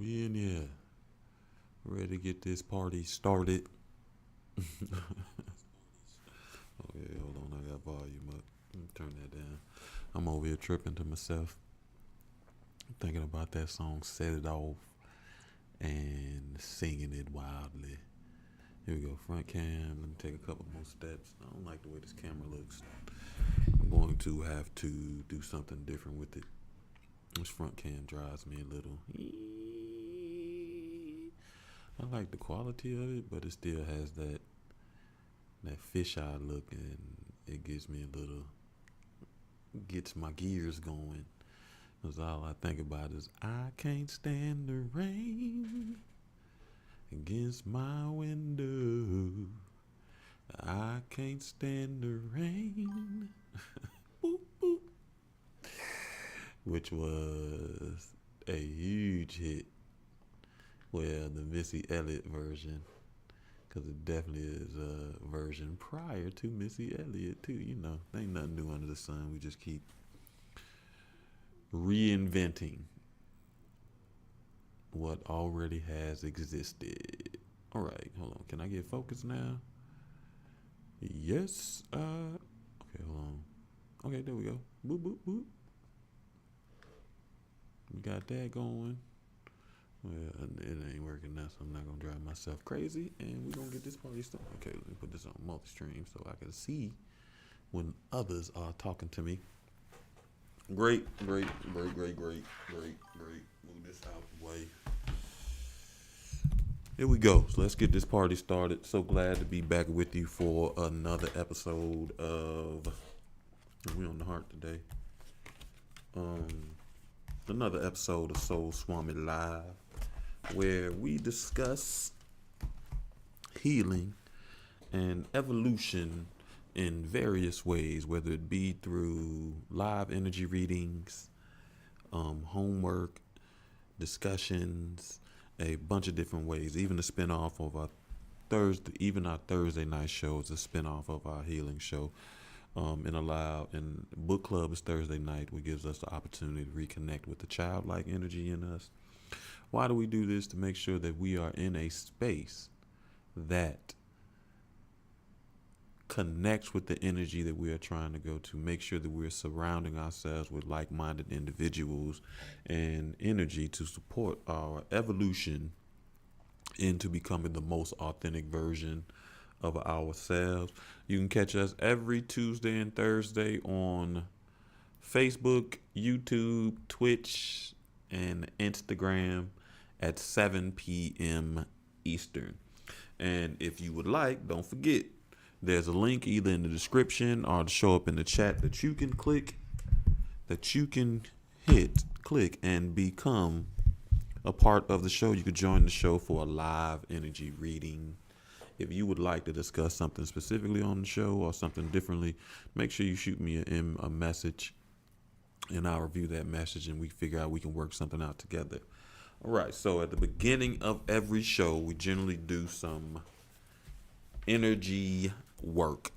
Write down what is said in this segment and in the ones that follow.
We in here. Ready to get this party started. Okay, hold on. I got volume up. Let me turn that down. I'm over here tripping to myself. Thinking about that song, Set It Off, and singing it wildly. Here we go. Front cam. Let me take a couple more steps. I don't like the way this camera looks. I'm going to have to do something different with it. This front cam drives me a little. I like the quality of it, but it still has that fisheye look, and it gives me a little, gets my gears going. Cause all I think about is I can't stand the rain against my window. I can't stand the rain. Boop, boop. Which was a huge hit. Well, the Missy Elliott version, because it definitely is a version prior to Missy Elliott too. You know, ain't nothing new under the sun. We just keep reinventing what already has existed. All right, hold on. Can I get focused now? Yes. Okay, hold on. Okay, there we go. Boop, boop, boop. We got that going. Well, it ain't working now, so I'm not gonna drive myself crazy, and we're gonna get this party started. Okay, let me put this on multi-stream so I can see when others are talking to me. Great. Move this out the way. Here we go. So let's get this party started. So glad to be back with you for another episode of We on the Heart today. Another episode of Soul Swami Live, where we discuss healing and evolution in various ways, whether it be through live energy readings, homework, discussions, a bunch of different ways. Even a spinoff of our Thursday night show is a spinoff of our healing show. And book club is Thursday night, which gives us the opportunity to reconnect with the childlike energy in us. Why do we do this? To make sure that we are in a space that connects with the energy that we are trying to go to. Make sure that we're surrounding ourselves with like-minded individuals and energy to support our evolution into becoming the most authentic version of ourselves. You can catch us every Tuesday and Thursday on Facebook, YouTube, Twitch, and Instagram at 7 p.m. Eastern. And if you would like, don't forget, there's a link either in the description or to show up in the chat that you can click, click and become a part of the show. You could join the show for a live energy reading. If you would like to discuss something specifically on the show or something differently, make sure you shoot me a message, and I'll review that message and we figure out we can work something out together. All right, so at the beginning of every show, we generally do some energy work.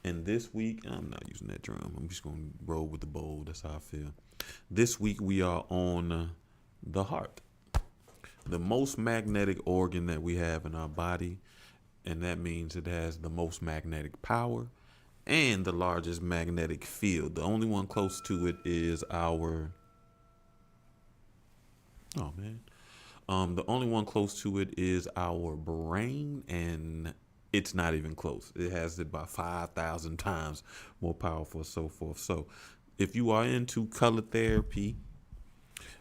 And this week, I'm not using that drum. I'm just going to roll with the bowl. That's how I feel. This week, we are on the heart, the most magnetic organ that we have in our body. And that means it has the most magnetic power and the largest magnetic field. The only one close to it is our... Oh, man. The only one close to it is our brain, and it's not even close. It has it by 5,000 times more powerful, so forth. So if you are into color therapy,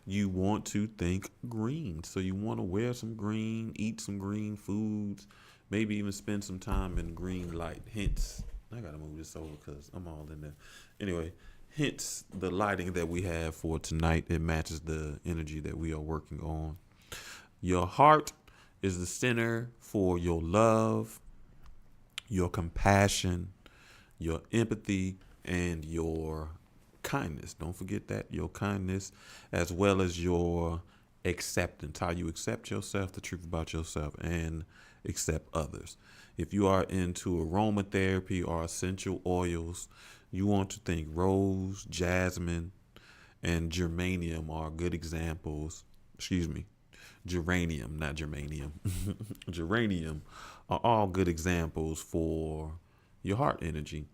you want to think green. So you want to wear some green, eat some green foods, maybe even spend some time in green light. Hence, I got to move this over because I'm all in there. Anyway, hence the lighting that we have for tonight. It matches the energy that we are working on. Your heart is the center for your love, your compassion, your empathy, and your kindness. Don't forget that, your kindness, as well as your acceptance, how you accept yourself, the truth about yourself, and accept others. If you are into aromatherapy or essential oils, you want to think rose, jasmine, and germanium are good examples. geranium, not germanium, geranium are all good examples for your heart energy.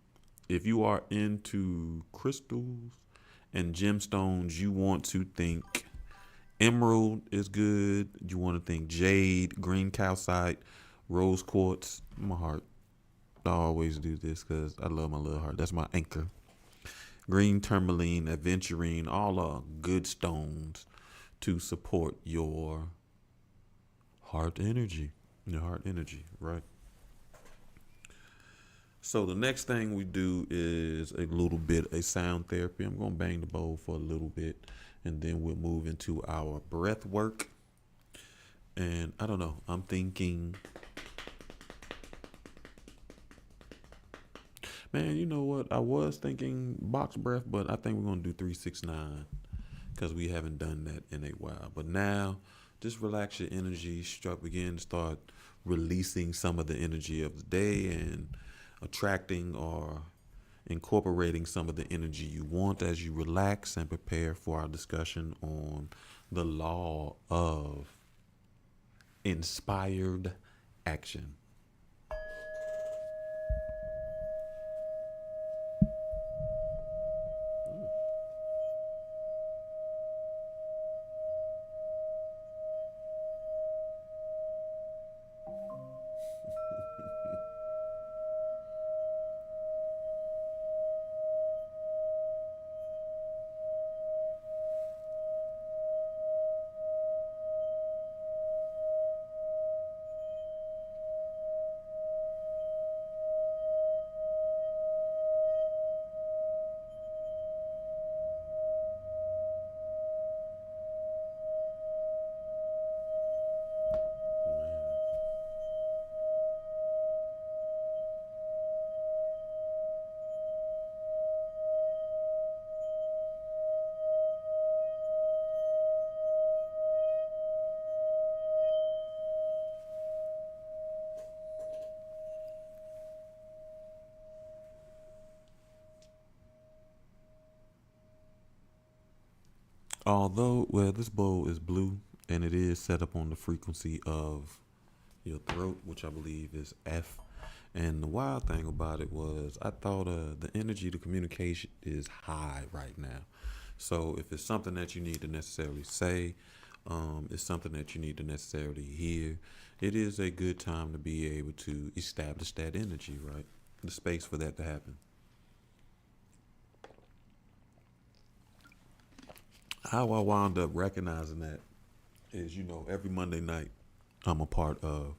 If you are into crystals and gemstones, you want to think emerald is good. You want to think jade, green calcite, rose quartz. My heart. I always do this because I love my little heart. That's my anchor. Green tourmaline, aventurine, all are good stones to support your heart energy. Your heart energy, right? So the next thing we do is a little bit of sound therapy. I'm gonna bang the bowl for a little bit, and then we'll move into our breath work. And I don't know. I'm thinking, man. You know what? I was thinking box breath, but I think we're gonna do 369 because we haven't done that in a while. But now, just relax your energy. Begin to start releasing some of the energy of the day and attracting or incorporating some of the energy you want as you relax and prepare for our discussion on the law of inspired action. Although, well, this bowl is blue and it is set up on the frequency of your throat, which I believe is F. And the wild thing about it was, I thought the energy to communication is high right now. So if it's something that you need to necessarily say, it's something that you need to necessarily hear, it is a good time to be able to establish that energy, right? The space for that to happen. How I wound up recognizing that is, every Monday night I'm a part of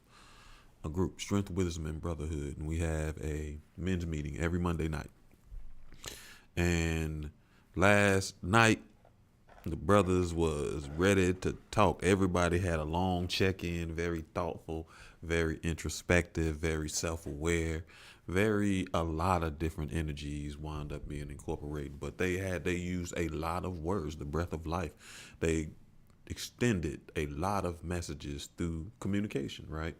a group, Strength, Wisdom, and Brotherhood, and we have a men's meeting every Monday night. And last night, the brothers was ready to talk. Everybody had a long check-in, very thoughtful, very introspective, very self-aware, very a lot of different energies wound up being incorporated. But they used a lot of words, the breath of life. They extended a lot of messages through communication, right?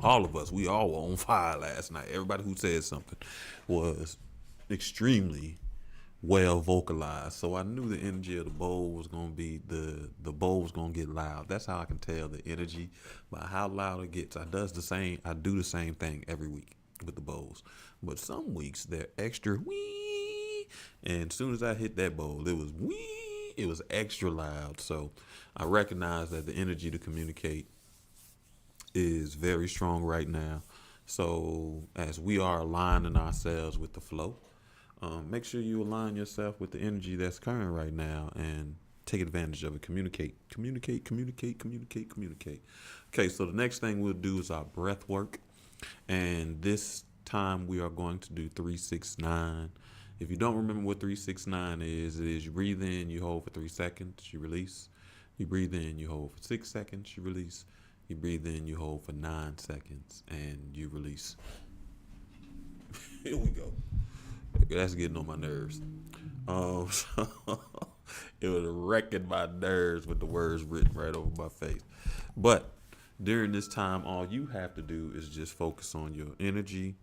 All of us, we all were on fire last night. Everybody who said something was extremely well vocalized. So I knew the energy of the bowl was gonna be the bowl was gonna get loud. That's how I can tell the energy by how loud it gets. I do the same thing every week with the bowls. But some weeks they're extra wee, and as soon as I hit that bowl, it was wee, it was extra loud. So I recognize that the energy to communicate is very strong right now. So as we are aligning ourselves with the flow, make sure you align yourself with the energy that's current right now and take advantage of it. Communicate, communicate, communicate, communicate, communicate. Okay, so the next thing we'll do is our breath work. And this time we are going to do 369. If you don't remember what 369 is, it is you breathe in, you hold for 3 seconds, you release. You breathe in, you hold for 6 seconds, you release. You breathe in, you hold for 9 seconds, and you release. Here we go. That's getting on my nerves. So it was wrecking my nerves with the words written right over my face. But during this time, all you have to do is just focus on your energy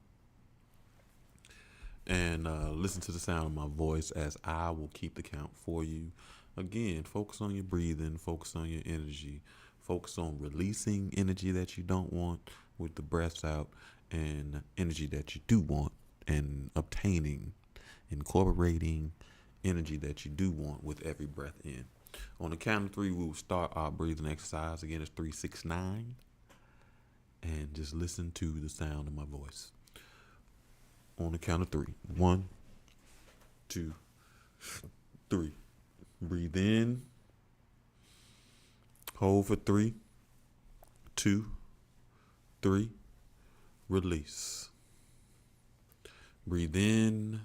and listen to the sound of my voice as I will keep the count for you. Again, focus on your breathing, focus on your energy, Focus on releasing energy that you don't want with the breaths out, and energy that you do want, and obtaining, incorporating energy that you do want with every breath in. On the count of three, we will start our breathing exercise. Again, it's 3, 6, 9. And just listen to the sound of my voice. On the count of three. 1, 2, 3. Breathe in. Hold for 3, 2, 3. Release. Breathe in.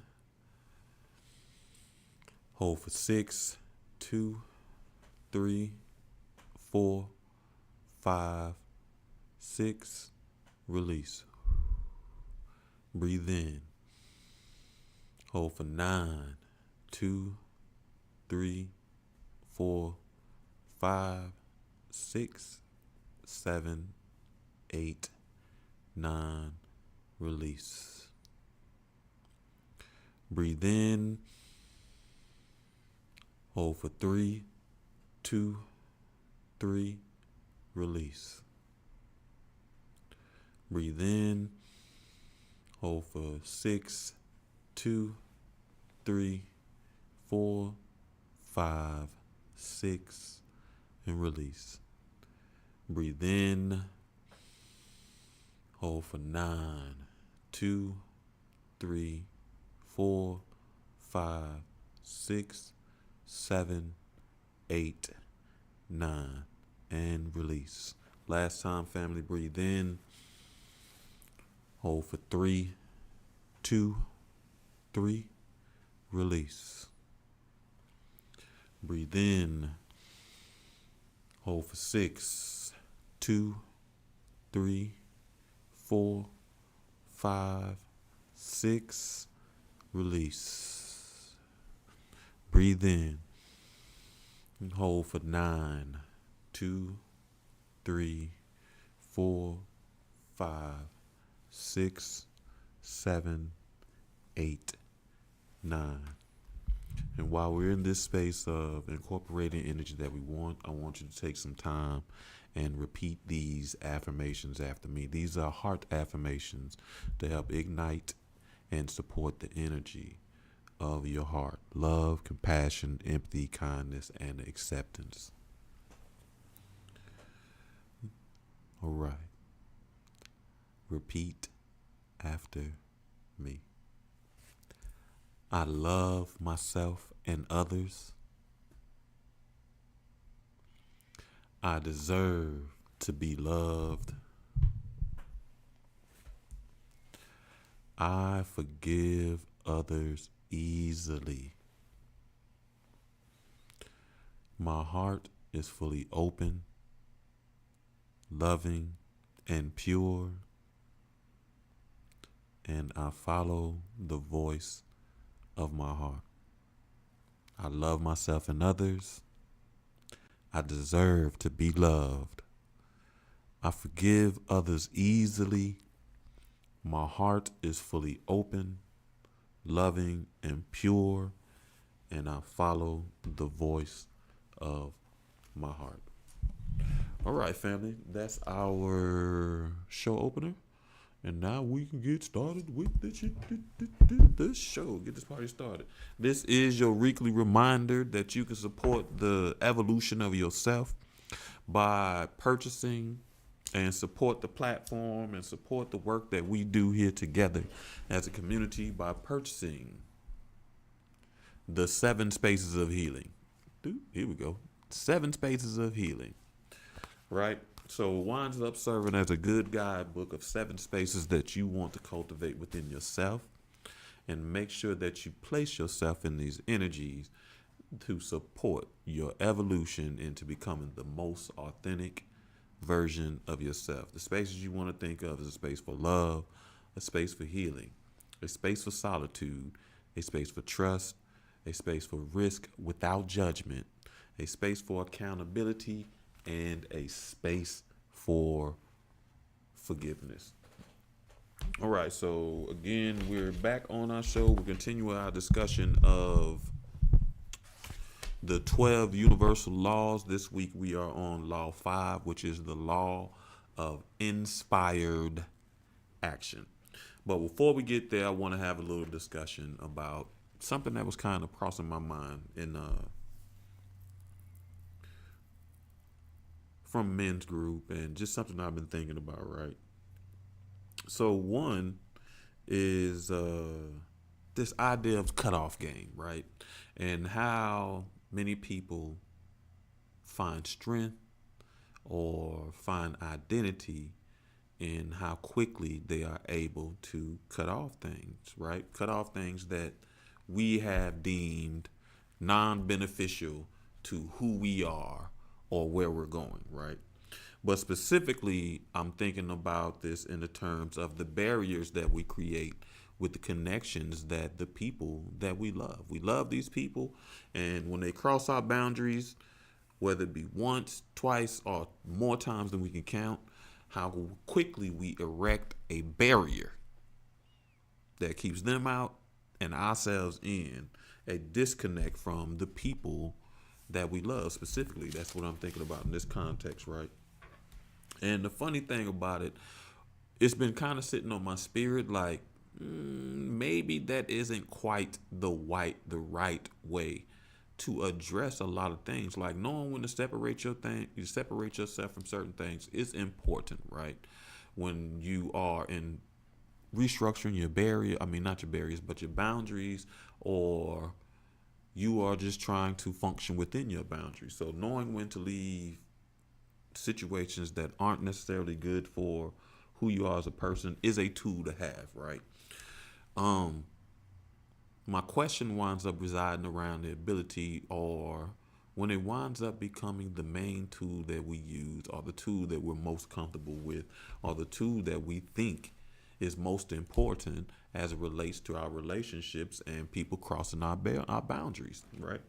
Hold for 6, 2, 3, 4, 5, 6. Release. Breathe in. Hold for 9, 2, 3, 4, 5, 6, 7, 8, 9. Release. Breathe in. Hold for 3, 2, 3. Release. Breathe in. Hold for 6, 2, 3, 4, 5, 6. And release. Breathe in. Hold for 9, 2, 3, 4, 5, 6, 7, 8, 9. And release. Last time, family. Breathe in. Hold for 3, 2, 3. Release. Breathe in. Hold for 6, 2, 3, 4, 5, 6. Release. Breathe in. And hold for 9, 2, 3, 4, 5, 6, 7, 8, 9. And while we're in this space of incorporating energy that we want, I want you to take some time and repeat these affirmations after me. These are heart affirmations to help ignite and support the energy of your heart. Love, compassion, empathy, kindness, and acceptance. All right. Repeat after me. I love myself and others. I deserve to be loved. I forgive others easily. My heart is fully open, loving, and pure, and I follow the voice of my heart. I love myself and others. I deserve to be loved. I forgive others easily. My heart is fully open, loving, and pure, and I follow the voice of my heart. All right, family, that's our show opener. And now we can get started with the show. Get this party started. This is your weekly reminder that you can support the evolution of yourself by purchasing and support the platform and support the work that we do here together as a community by purchasing the 7 Spaces of Healing. Here we go. 7 Spaces of Healing. Right? So it winds up serving as a good guidebook of 7 spaces that you want to cultivate within yourself, and make sure that you place yourself in these energies to support your evolution into becoming the most authentic version of yourself. The spaces you want to think of is a space for love, a space for healing, a space for solitude, a space for trust, a space for risk without judgment, a space for accountability, and a space for forgiveness. All right, so again, we're back on our show. We're continuing our discussion of the 12 universal laws. This week we are on law 5, which is the law of inspired action. But before we get there, I want to have a little discussion about something that was kind of crossing my mind in from men's group, and just something I've been thinking about, right? So one is this idea of cutoff game, right? And how many people find strength or find identity in how quickly they are able to cut off things, right? Cut off things that we have deemed non beneficial to who we are or where we're going, right? But specifically, I'm thinking about this in the terms of the barriers that we create with the connections that the people that we love. We love these people, and when they cross our boundaries, whether it be once, twice, or more times than we can count, how quickly we erect a barrier that keeps them out and ourselves in, a disconnect from the people that we love specifically. That's what I'm thinking about in this context, right? And the funny thing about it, it's been kind of sitting on my spirit like maybe that isn't quite the right way to address a lot of things. Like knowing when to you separate yourself from certain things is important, right? When you are in restructuring your barrier, I mean not your barriers, but your boundaries, or you are just trying to function within your boundaries. So knowing when to leave situations that aren't necessarily good for who you are as a person is a tool to have, right? Um, my question winds up residing around the ability, or when it winds up becoming the main tool that we use, or the tool that we're most comfortable with, or the tool that we think is most important as it relates to our relationships and people crossing our boundaries, right?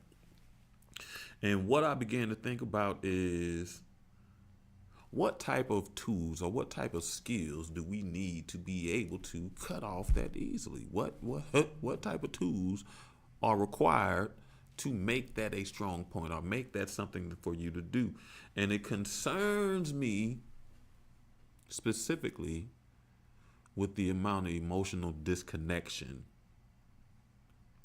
And what I began to think about is what type of tools or what type of skills do we need to be able to cut off that easily? What type of tools are required to make that a strong point or make that something for you to do? And it concerns me specifically with the amount of emotional disconnection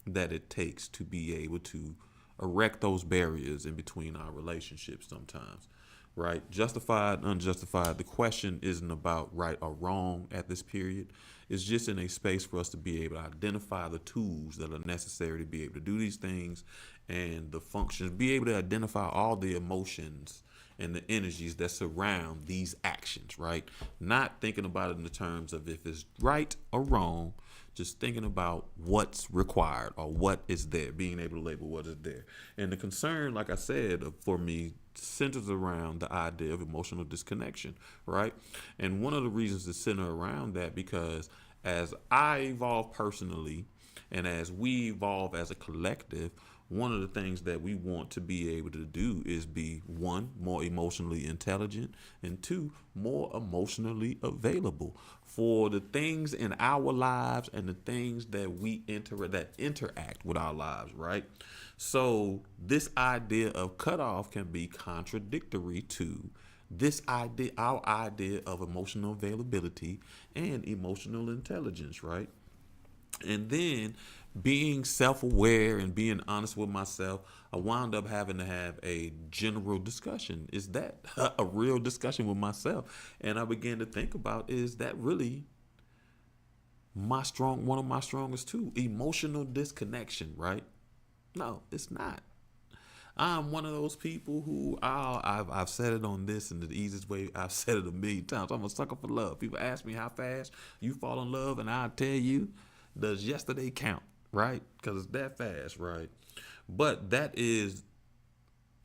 that it takes to be able to erect those barriers in between our relationships sometimes, right? Justified, unjustified. The question isn't about right or wrong at this period. It's just in a space for us to be able to identify the tools that are necessary to be able to do these things and the functions, be able to identify all the emotions and the energies that surround these actions, right? Not thinking about it in the terms of if it's right or wrong, just thinking about what's required or what is there, being able to label what is there. And the concern, like I said, for me, centers around the idea of emotional disconnection, right? And one of the reasons to center around that, because as I evolve personally and as we evolve as a collective, one of the things that we want to be able to do is be one, more emotionally intelligent, and two, more emotionally available for the things in our lives and the things that that interact with our lives, right? So this idea of cutoff can be contradictory to this idea, our idea of emotional availability and emotional intelligence, right? And then being self-aware and being honest with myself, I wound up having to have a general discussion. Is that a real discussion with myself? And I began to think about, is that really one of my strongest too? Emotional disconnection, right? No, it's not. I'm one of those people who I've said it on this in the easiest way. I've said it a million times. I'm a sucker for love. People ask me how fast you fall in love, and I tell you, does yesterday count, right? Because it's that fast, right? But that is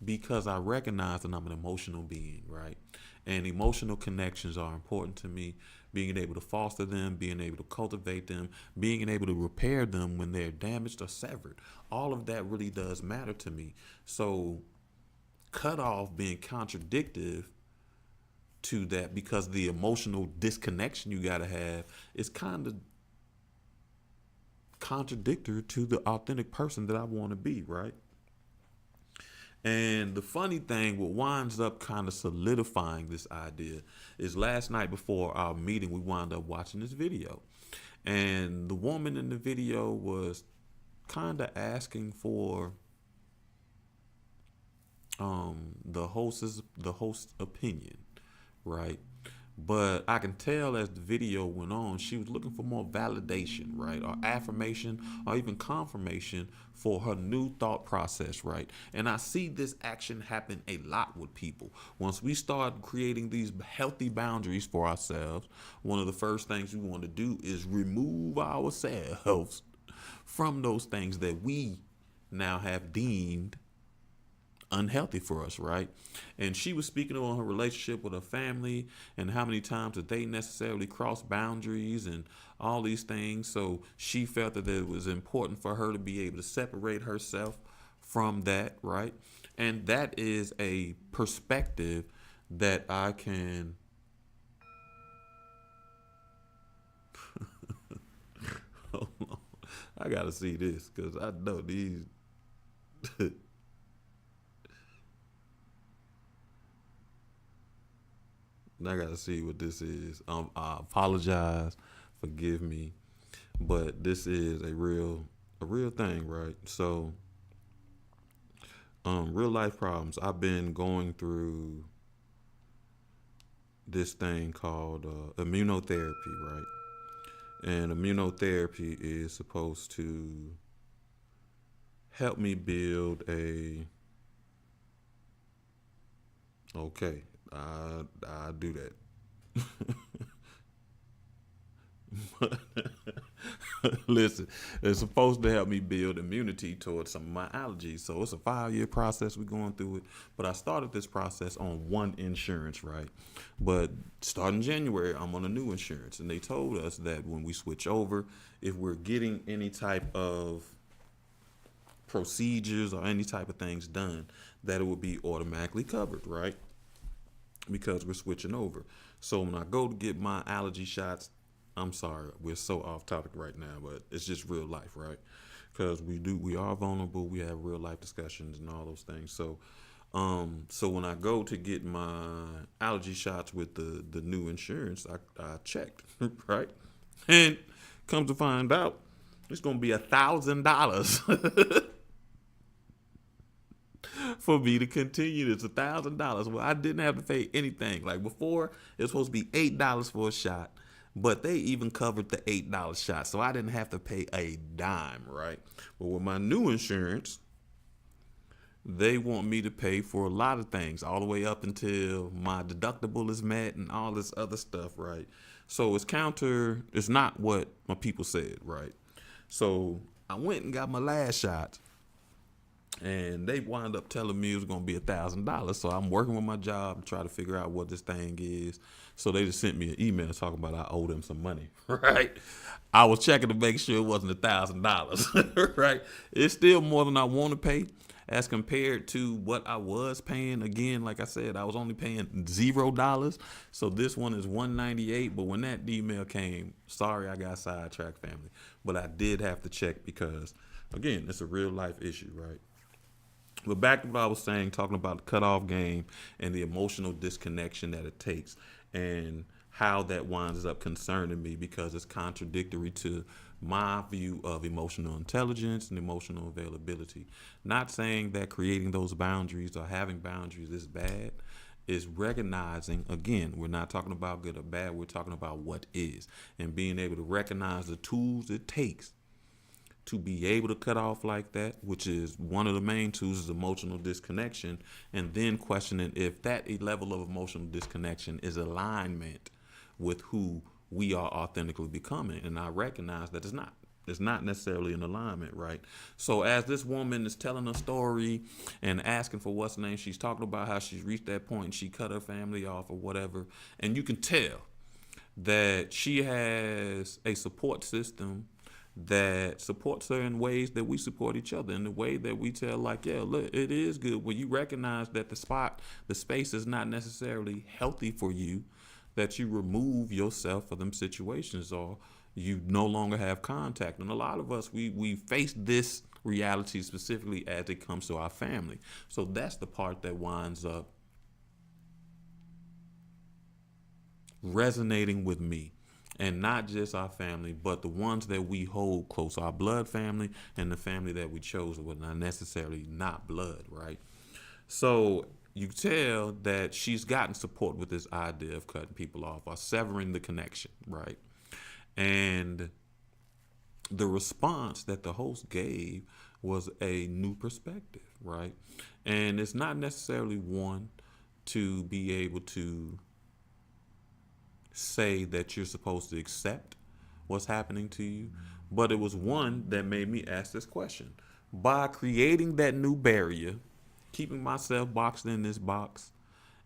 because I recognize that I'm an emotional being, right? And emotional connections are important to me. Being able to foster them, being able to cultivate them, being able to repair them when they're damaged or severed. All of that really does matter to me. So cut off being contradictive to that, because the emotional disconnection you got to have is kind of contradictory to the authentic person that I want to be, right? And the funny thing, what winds up kind of solidifying this idea is last night before our meeting, we wound up watching this video. And the woman in the video was kind of asking for the host's opinion, right? But I can tell as the video went on, she was looking for more validation, right? Or affirmation or even confirmation for her new thought process, right? And I see this action happen a lot with people. Once we start creating these healthy boundaries for ourselves, one of the first things we want to do is remove ourselves from those things that we now have deemed unhealthy for us, right? And she was speaking on her relationship with her family and how many times that they necessarily cross boundaries and all these things. So she felt that it was important for her to be able to separate herself from that, right? And that is a perspective that I can hold on. I gotta see this because I know these I gotta see what this is. I apologize, forgive me, but this is a real thing, right? So, real life problems. I've been going through this thing called immunotherapy, right? And immunotherapy is supposed to help me build a okay. I do that. Listen, it's supposed to help me build immunity towards some of my allergies. So it's a 5 year process. We're going through it. But I started this process on one insurance, right? But starting January, I'm on a new insurance. And they told us that when we switch over, if we're getting any type of procedures or any type of things done, that it would be automatically covered, right? Because we're switching over. So when I go to get my allergy shots, I'm sorry, we're so off topic right now, but it's just real life, right? Because we are vulnerable. We have real life discussions and all those things. So when I go to get my allergy shots with the new insurance, I checked, right? And come to find out, it's gonna be $1,000 for me to continue this. $1,000. Well, I didn't have to pay anything. Like before, it was supposed to be $8 for a shot, but they even covered the $8 shot, so I didn't have to pay a dime, right? But with my new insurance, they want me to pay for a lot of things, all the way up until my deductible is met and all this other stuff, right? So it's not what my people said, right? So I went and got my last shot, and they wind up telling me it was gonna be $1,000. So I'm working with my job to try to figure out what this thing is. So they just sent me an email talking about I owe them some money, right? I was checking to make sure it wasn't $1,000, right? It's still more than I want to pay as compared to what I was paying. Again, like I said, I was only paying $0. So this one is $198. But when that email came, sorry I got sidetracked, family. But I did have to check because, again, it's a real life issue, right? But back to what I was saying, talking about the cutoff game and the emotional disconnection that it takes and how that winds up concerning me because it's contradictory to my view of emotional intelligence and emotional availability. Not saying that creating those boundaries or having boundaries is bad. Is recognizing, again, we're not talking about good or bad, we're talking about what is, and being able to recognize the tools it takes to be able to cut off like that, which is one of the main tools is emotional disconnection, and then questioning if that level of emotional disconnection is alignment with who we are authentically becoming. And I recognize that it's not. It's not necessarily an alignment, right? So as this woman is telling a story and asking for what's name, she's talking about how she's reached that point and she cut her family off or whatever. And you can tell that she has a support system that supports her in ways that we support each other, in the way that we tell, like, yeah, look, it is good when you recognize that the space is not necessarily healthy for you, that you remove yourself from them situations or you no longer have contact. And a lot of us, we face this reality, specifically as it comes to our family. So that's the part that winds up resonating with me. And not just our family, but the ones that we hold close, our blood family and the family that we chose was not necessarily not blood, right? So you tell that she's gotten support with this idea of cutting people off or severing the connection, right? And the response that the host gave was a new perspective, right? And it's not necessarily one to be able to say that you're supposed to accept what's happening to you, but it was one that made me ask this question. By creating that new barrier, keeping myself boxed in this box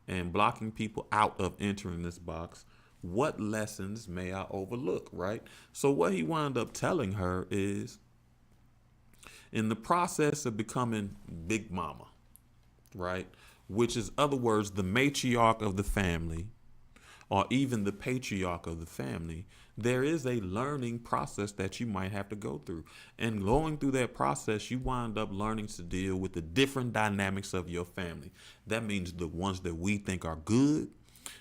and blocking people out of entering this box, what lessons may I overlook, right? So what he wound up telling her is, in the process of becoming Big Mama, right, which is other words, the matriarch of the family, or even the patriarch of the family, there is a learning process that you might have to go through. And going through that process, you wind up learning to deal with the different dynamics of your family. That means the ones that we think are good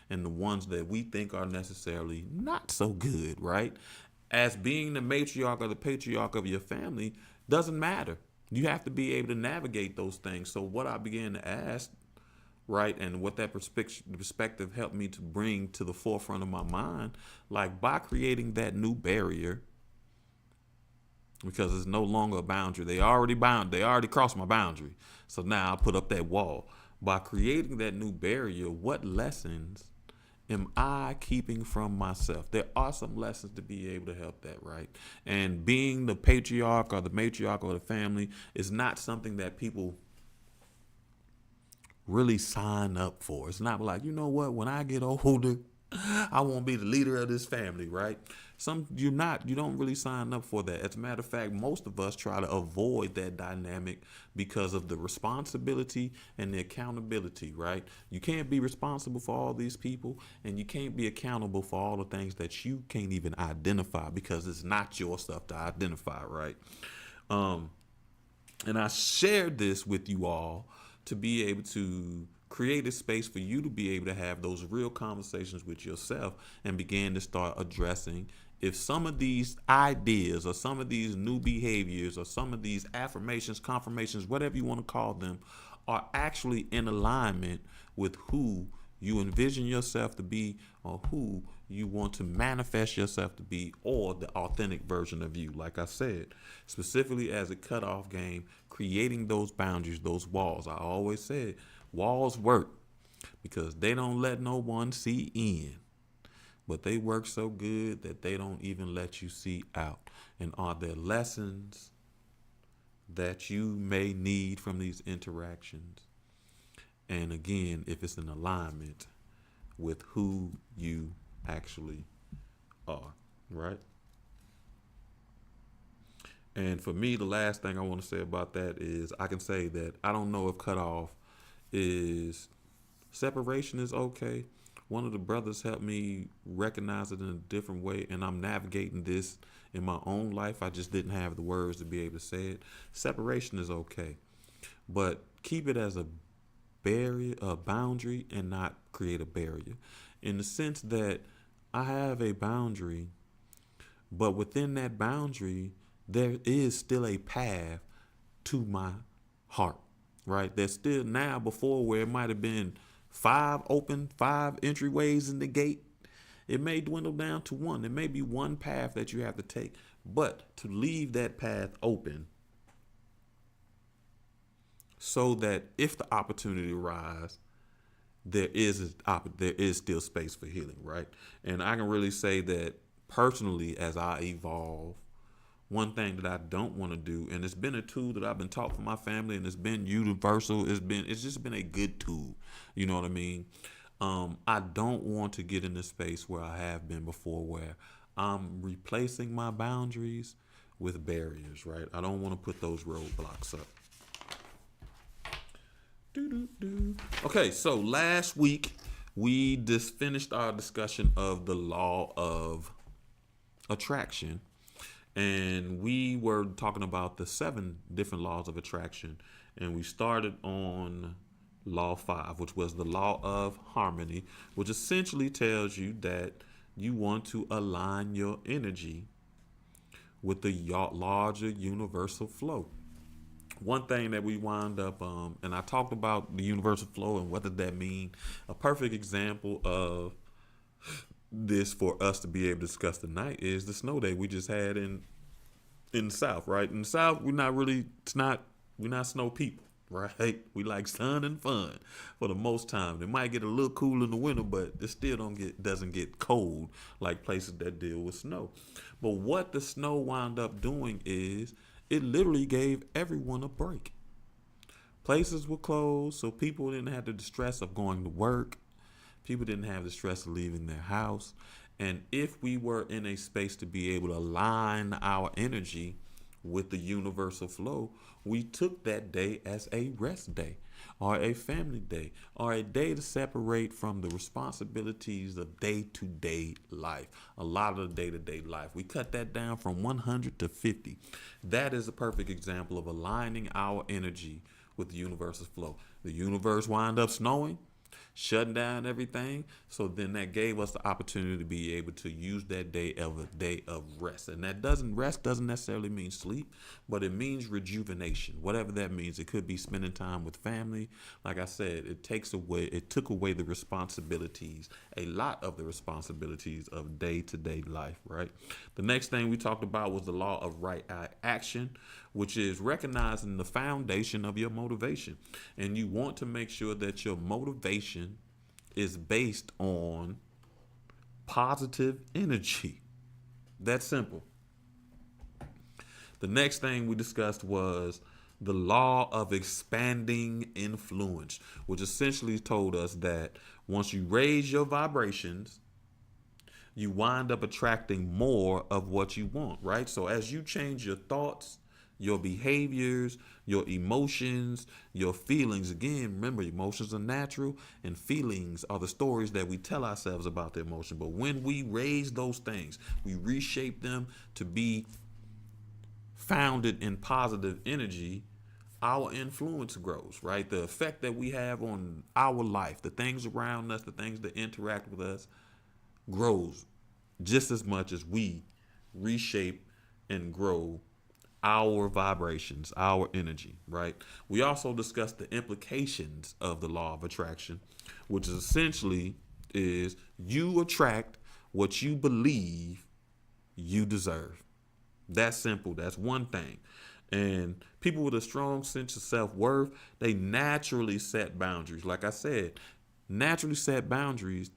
and the ones that we think are necessarily not so good, right? As being the matriarch or the patriarch of your family doesn't matter. You have to be able to navigate those things. So what I began to ask, right, and what that perspective helped me to bring to the forefront of my mind, like by creating that new barrier, because it's no longer a boundary. They already crossed my boundary. So now I put up that wall. By creating that new barrier, what lessons am I keeping from myself? There are some lessons to be able to help that, right? And being the patriarch or the matriarch of the family is not something that people really sign up for. It's not like, you know what, when I get older, I won't be the leader of this family, right? You don't really sign up for that. As a matter of fact, most of us try to avoid that dynamic because of the responsibility and the accountability, right? You can't be responsible for all these people, and you can't be accountable for all the things that you can't even identify because it's not your stuff to identify, right? And I shared this with you all to be able to create a space for you to be able to have those real conversations with yourself and begin to start addressing if some of these ideas or some of these new behaviors or some of these affirmations, confirmations, whatever you want to call them, are actually in alignment with who you envision yourself to be or who you want to manifest yourself to be, or the authentic version of you. Like I said, specifically as a cutoff game, creating those boundaries, those walls. I always said walls work because they don't let no one see in, but they work so good that they don't even let you see out. And are there lessons that you may need from these interactions? And again, if it's in alignment with who you actually are, right? And for me, the last thing I want to say about that is I can say that I don't know if cutoff is separation is okay. One of the brothers helped me recognize it in a different way, and I'm navigating this in my own life. I just didn't have the words to be able to say it. Separation is okay, but keep it as a barrier, a boundary, and not create a barrier. In the sense that I have a boundary, but within that boundary, there is still a path to my heart, right? There's still now before where it might have been five entryways in the gate. It may dwindle down to one. There may be one path that you have to take, but to leave that path open so that if the opportunity arises, there is still space for healing, right? And I can really say that personally, as I evolve, one thing that I don't want to do, and it's been a tool that I've been taught from my family, and it's been universal. It's just been a good tool. You know what I mean? I don't want to get in the space where I have been before, where I'm replacing my boundaries with barriers, right? I don't want to put those roadblocks up. Okay, so last week we just finished our discussion of the law of attraction, And we were talking about the 7 different laws of attraction. And we started on law 5, which was the law of harmony, which essentially tells you that you want to align your energy with the larger universal flow. One thing that we wind up, and I talked about the universal flow and what does that mean. A perfect example of this for us to be able to discuss tonight is the snow day we just had in the South, right? In the South, we're not snow people, right? We like sun and fun for the most time. It might get a little cool in the winter, but it still doesn't get cold like places that deal with snow. But what the snow wound up doing is it literally gave everyone a break. Places were closed, so people didn't have the stress of going to work. People didn't have the stress of leaving their house. And if we were in a space to be able to align our energy with the universal flow, we took that day as a rest day or a family day or a day to separate from the responsibilities of day-to-day life, a lot of the day-to-day life. We cut that down from 100 to 50. That is a perfect example of aligning our energy with the universal flow. The universe wind up snowing, shutting down everything. So then that gave us the opportunity to be able to use that day of a day of rest. And that doesn't necessarily mean sleep, but it means rejuvenation. Whatever that means. It could be spending time with family. Like I said, it took away the responsibilities, a lot of the responsibilities of day-to-day life, right? The next thing we talked about was the law of right action, which is recognizing the foundation of your motivation. And you want to make sure that your motivation is based on positive energy. That's simple. The next thing we discussed was the law of expanding influence, which essentially told us that once you raise your vibrations, you wind up attracting more of what you want, right? So as you change your thoughts, your behaviors, your emotions, your feelings. Again, remember, emotions are natural and feelings are the stories that we tell ourselves about the emotion. But when we raise those things, we reshape them to be founded in positive energy, our influence grows, right? The effect that we have on our life, the things around us, the things that interact with us grows just as much as we reshape and grow our vibrations, our energy, right? We also discussed the implications of the law of attraction, which is essentially is you attract what you believe you deserve. That's simple. That's one thing. And people with a strong sense of self-worth, they naturally set boundaries. Like I said, naturally set boundaries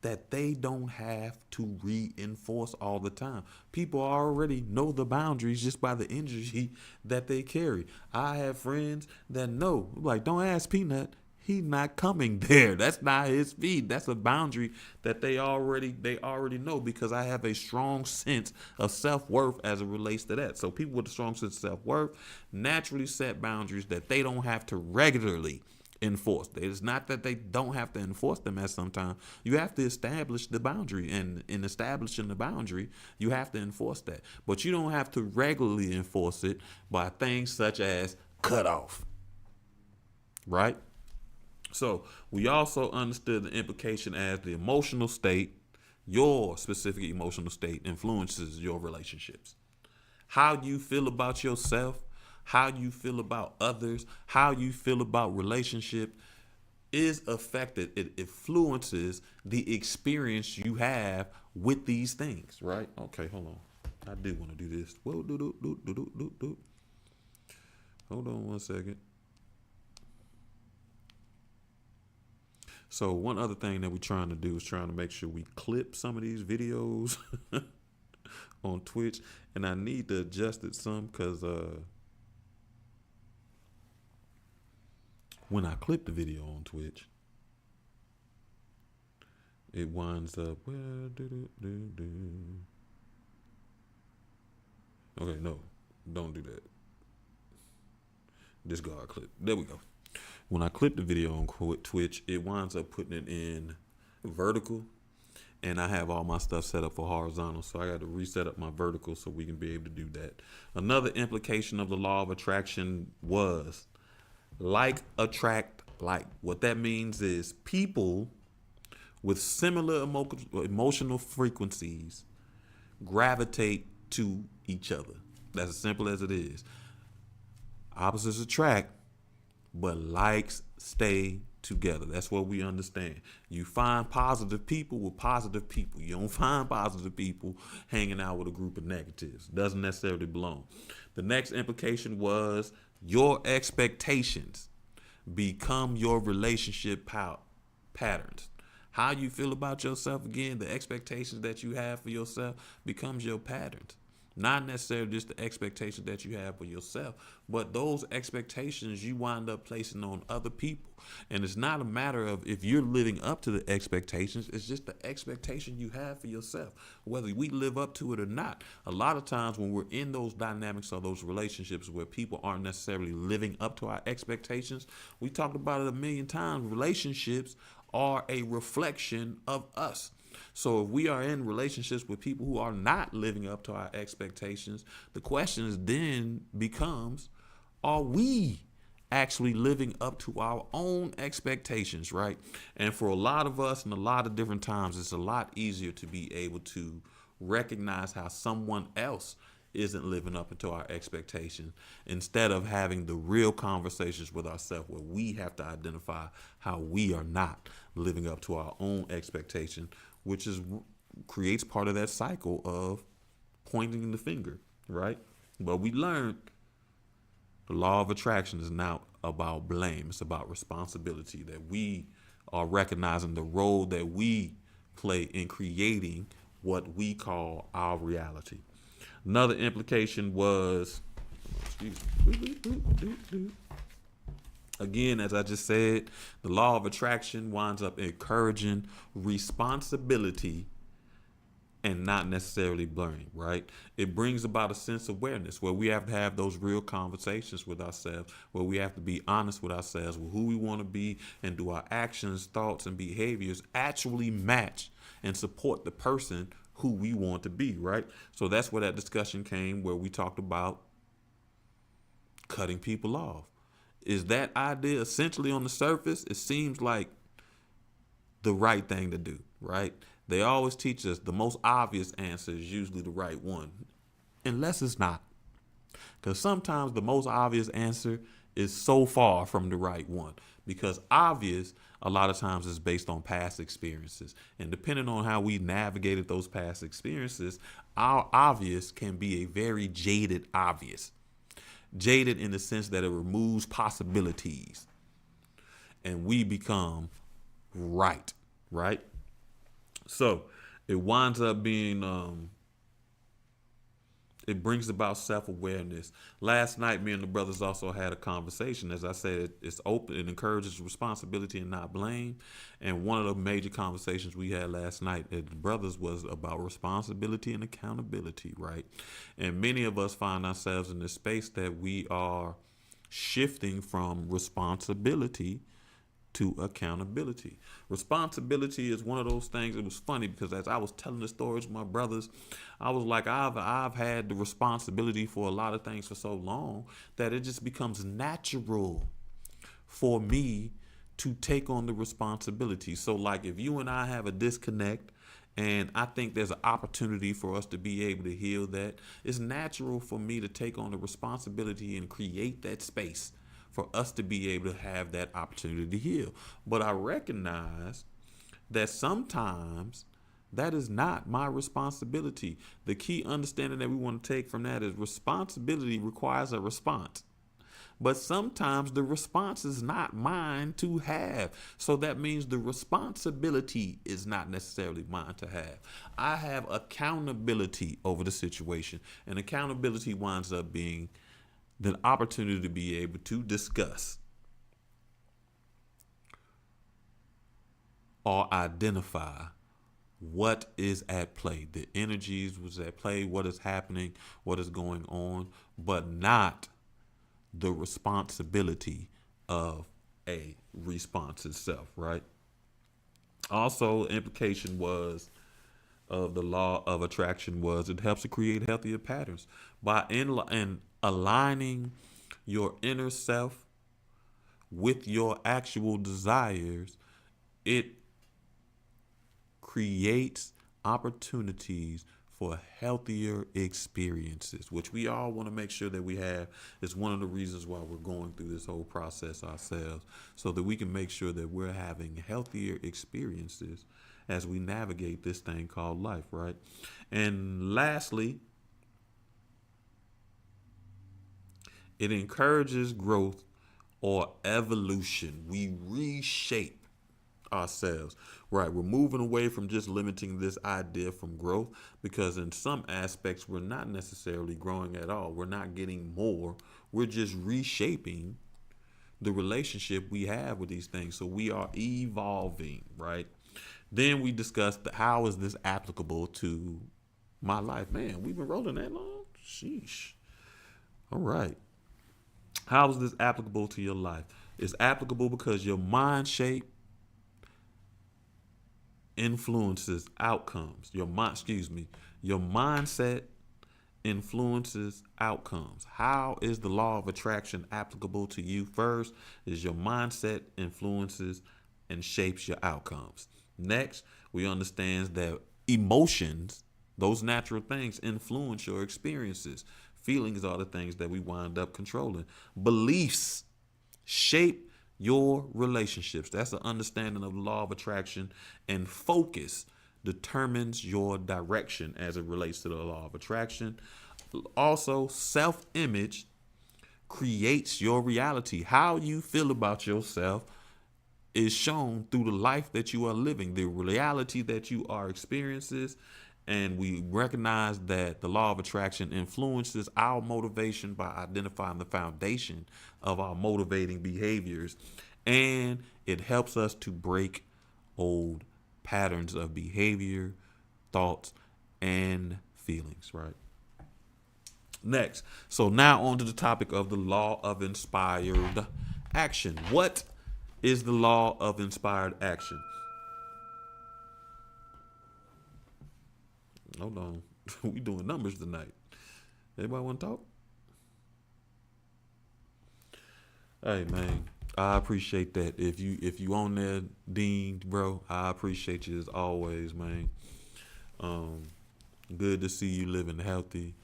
that they don't have to reinforce all the time. People already know the boundaries just by the energy that they carry. I have friends that know, like, don't ask Peanut. He's not coming there. That's not his speed. That's a boundary that they already know because I have a strong sense of self-worth as it relates to that. So people with a strong sense of self-worth naturally set boundaries that they don't have to regularly enforce. It's not that they don't have to enforce them at some time. You have to establish the boundary, and in establishing the boundary, you have to enforce that. But you don't have to regularly enforce it by things such as cut off, right? So we also understood the implication as the emotional state, your specific emotional state influences your relationships. How you feel about yourself, how you feel about others, how you feel about relationship is affected. It influences the experience you have with these things, right? Okay, hold on. I do want to do this. Whoa, do. Hold on one second. So one other thing that we're trying to do is trying to make sure we clip some of these videos on Twitch, and I need to adjust it some because when I clip the video on Twitch, it winds up. Okay, no, don't do that. Discard clip. There we go. When I clip the video on Twitch, it winds up putting it in vertical, and I have all my stuff set up for horizontal, so I got to reset up my vertical so we can be able to do that. Another implication of the law of attraction was like attract like. What that means is people with similar emotional frequencies gravitate to each other. That's as simple as it is. Opposites attract, but likes stay together. That's what we understand. You find positive people with positive people. You don't find positive people hanging out with a group of negatives. Doesn't necessarily belong. The next implication was your expectations become your relationship patterns. How you feel about yourself, again, the expectations that you have for yourself becomes your patterns. Not necessarily just the expectations that you have for yourself, but those expectations you wind up placing on other people. And it's not a matter of if you're living up to the expectations, it's just the expectation you have for yourself, whether we live up to it or not. A lot of times when we're in those dynamics or those relationships where people aren't necessarily living up to our expectations, we talked about it a million times, relationships are a reflection of us. So if we are in relationships with people who are not living up to our expectations, the question then becomes, are we actually living up to our own expectations, right? And for a lot of us and a lot of different times, it's a lot easier to be able to recognize how someone else isn't living up to our expectations instead of having the real conversations with ourselves where we have to identify how we are not living up to our own expectation, which is creates part of that cycle of pointing the finger, right? But we learned the law of attraction is not about blame. It's about responsibility, that we are recognizing the role that we play in creating what we call our reality. Another implication was, again, as I just said, the law of attraction winds up encouraging responsibility and not necessarily blame, right? It brings about a sense of awareness where we have to have those real conversations with ourselves, where we have to be honest with ourselves, with who we want to be, and do our actions, thoughts, and behaviors actually match and support the person who we want to be, right? So that's where that discussion came, where we talked about cutting people off. Is that idea essentially on the surface? It seems like the right thing to do, right? They always teach us the most obvious answer is usually the right one, unless it's not. Because sometimes the most obvious answer is so far from the right one, because obvious a lot of times is based on past experiences. And depending on how we navigated those past experiences, our obvious can be a very jaded obvious. Jaded in the sense that it removes possibilities and we become right. So it winds up being, it brings about self-awareness. Last night, me and the brothers also had a conversation. As I said, it's open. It encourages responsibility and not blame. And one of the major conversations we had last night as brothers was about responsibility and accountability, right? And many of us find ourselves in this space that we are shifting from responsibility to accountability. Responsibility is one of those things. It was funny because as I was telling the stories to my brothers, I was like, I've had the responsibility for a lot of things for so long that it just becomes natural for me to take on the responsibility. So like if you and I have a disconnect and I think there's an opportunity for us to be able to heal that, it's natural for me to take on the responsibility and create that space for us to be able to have that opportunity to heal. But I recognize that sometimes that is not my responsibility. The key understanding that we want to take from that is responsibility requires a response. But sometimes the response is not mine to have. So that means the responsibility is not necessarily mine to have. I have accountability over the situation, and accountability winds up being the opportunity to be able to discuss or identify what is at play, the energies was at play, what is happening, what is going on, but not the responsibility of a response itself, right? Also, implication was of the law of attraction was it helps to create healthier patterns by and aligning your inner self with your actual desires. It creates opportunities for healthier experiences, which we all want to make sure that we have. It's one of the reasons why we're going through this whole process ourselves, so that we can make sure that we're having healthier experiences as we navigate this thing called life, right? And lastly, it encourages growth or evolution. We reshape ourselves, right? We're moving away from just limiting this idea from growth, because in some aspects we're not necessarily growing at all. We're not getting more. We're just reshaping the relationship we have with these things. So we are evolving, right? Then we discussed how is this applicable to my life. Man, we've been rolling that long. Sheesh. All right. How is this applicable to your life? It's applicable because your mind shape influences outcomes. Your mindset influences outcomes. How is the law of attraction applicable to you? First is your mindset influences and shapes your outcomes. Next, we understand that emotions, those natural things, influence your experiences. Feelings are the things that we wind up controlling. Beliefs shape your relationships. That's an understanding of the law of attraction. And focus determines your direction as it relates to the law of attraction. Also, self-image creates your reality. How you feel about yourself is shown through the life that you are living, the reality that you are experiencing. And we recognize that the law of attraction influences our motivation by identifying the foundation of our motivating behaviors. And it helps us to break old patterns of behavior, thoughts, and feelings, right? Next, so now on to the topic of the law of inspired action. What is the law of inspired action? Hold on. We doing numbers tonight. Anybody want to talk? Hey man, I appreciate that. If you on there, Dean, bro, I appreciate you as always, man. Good to see you living healthy.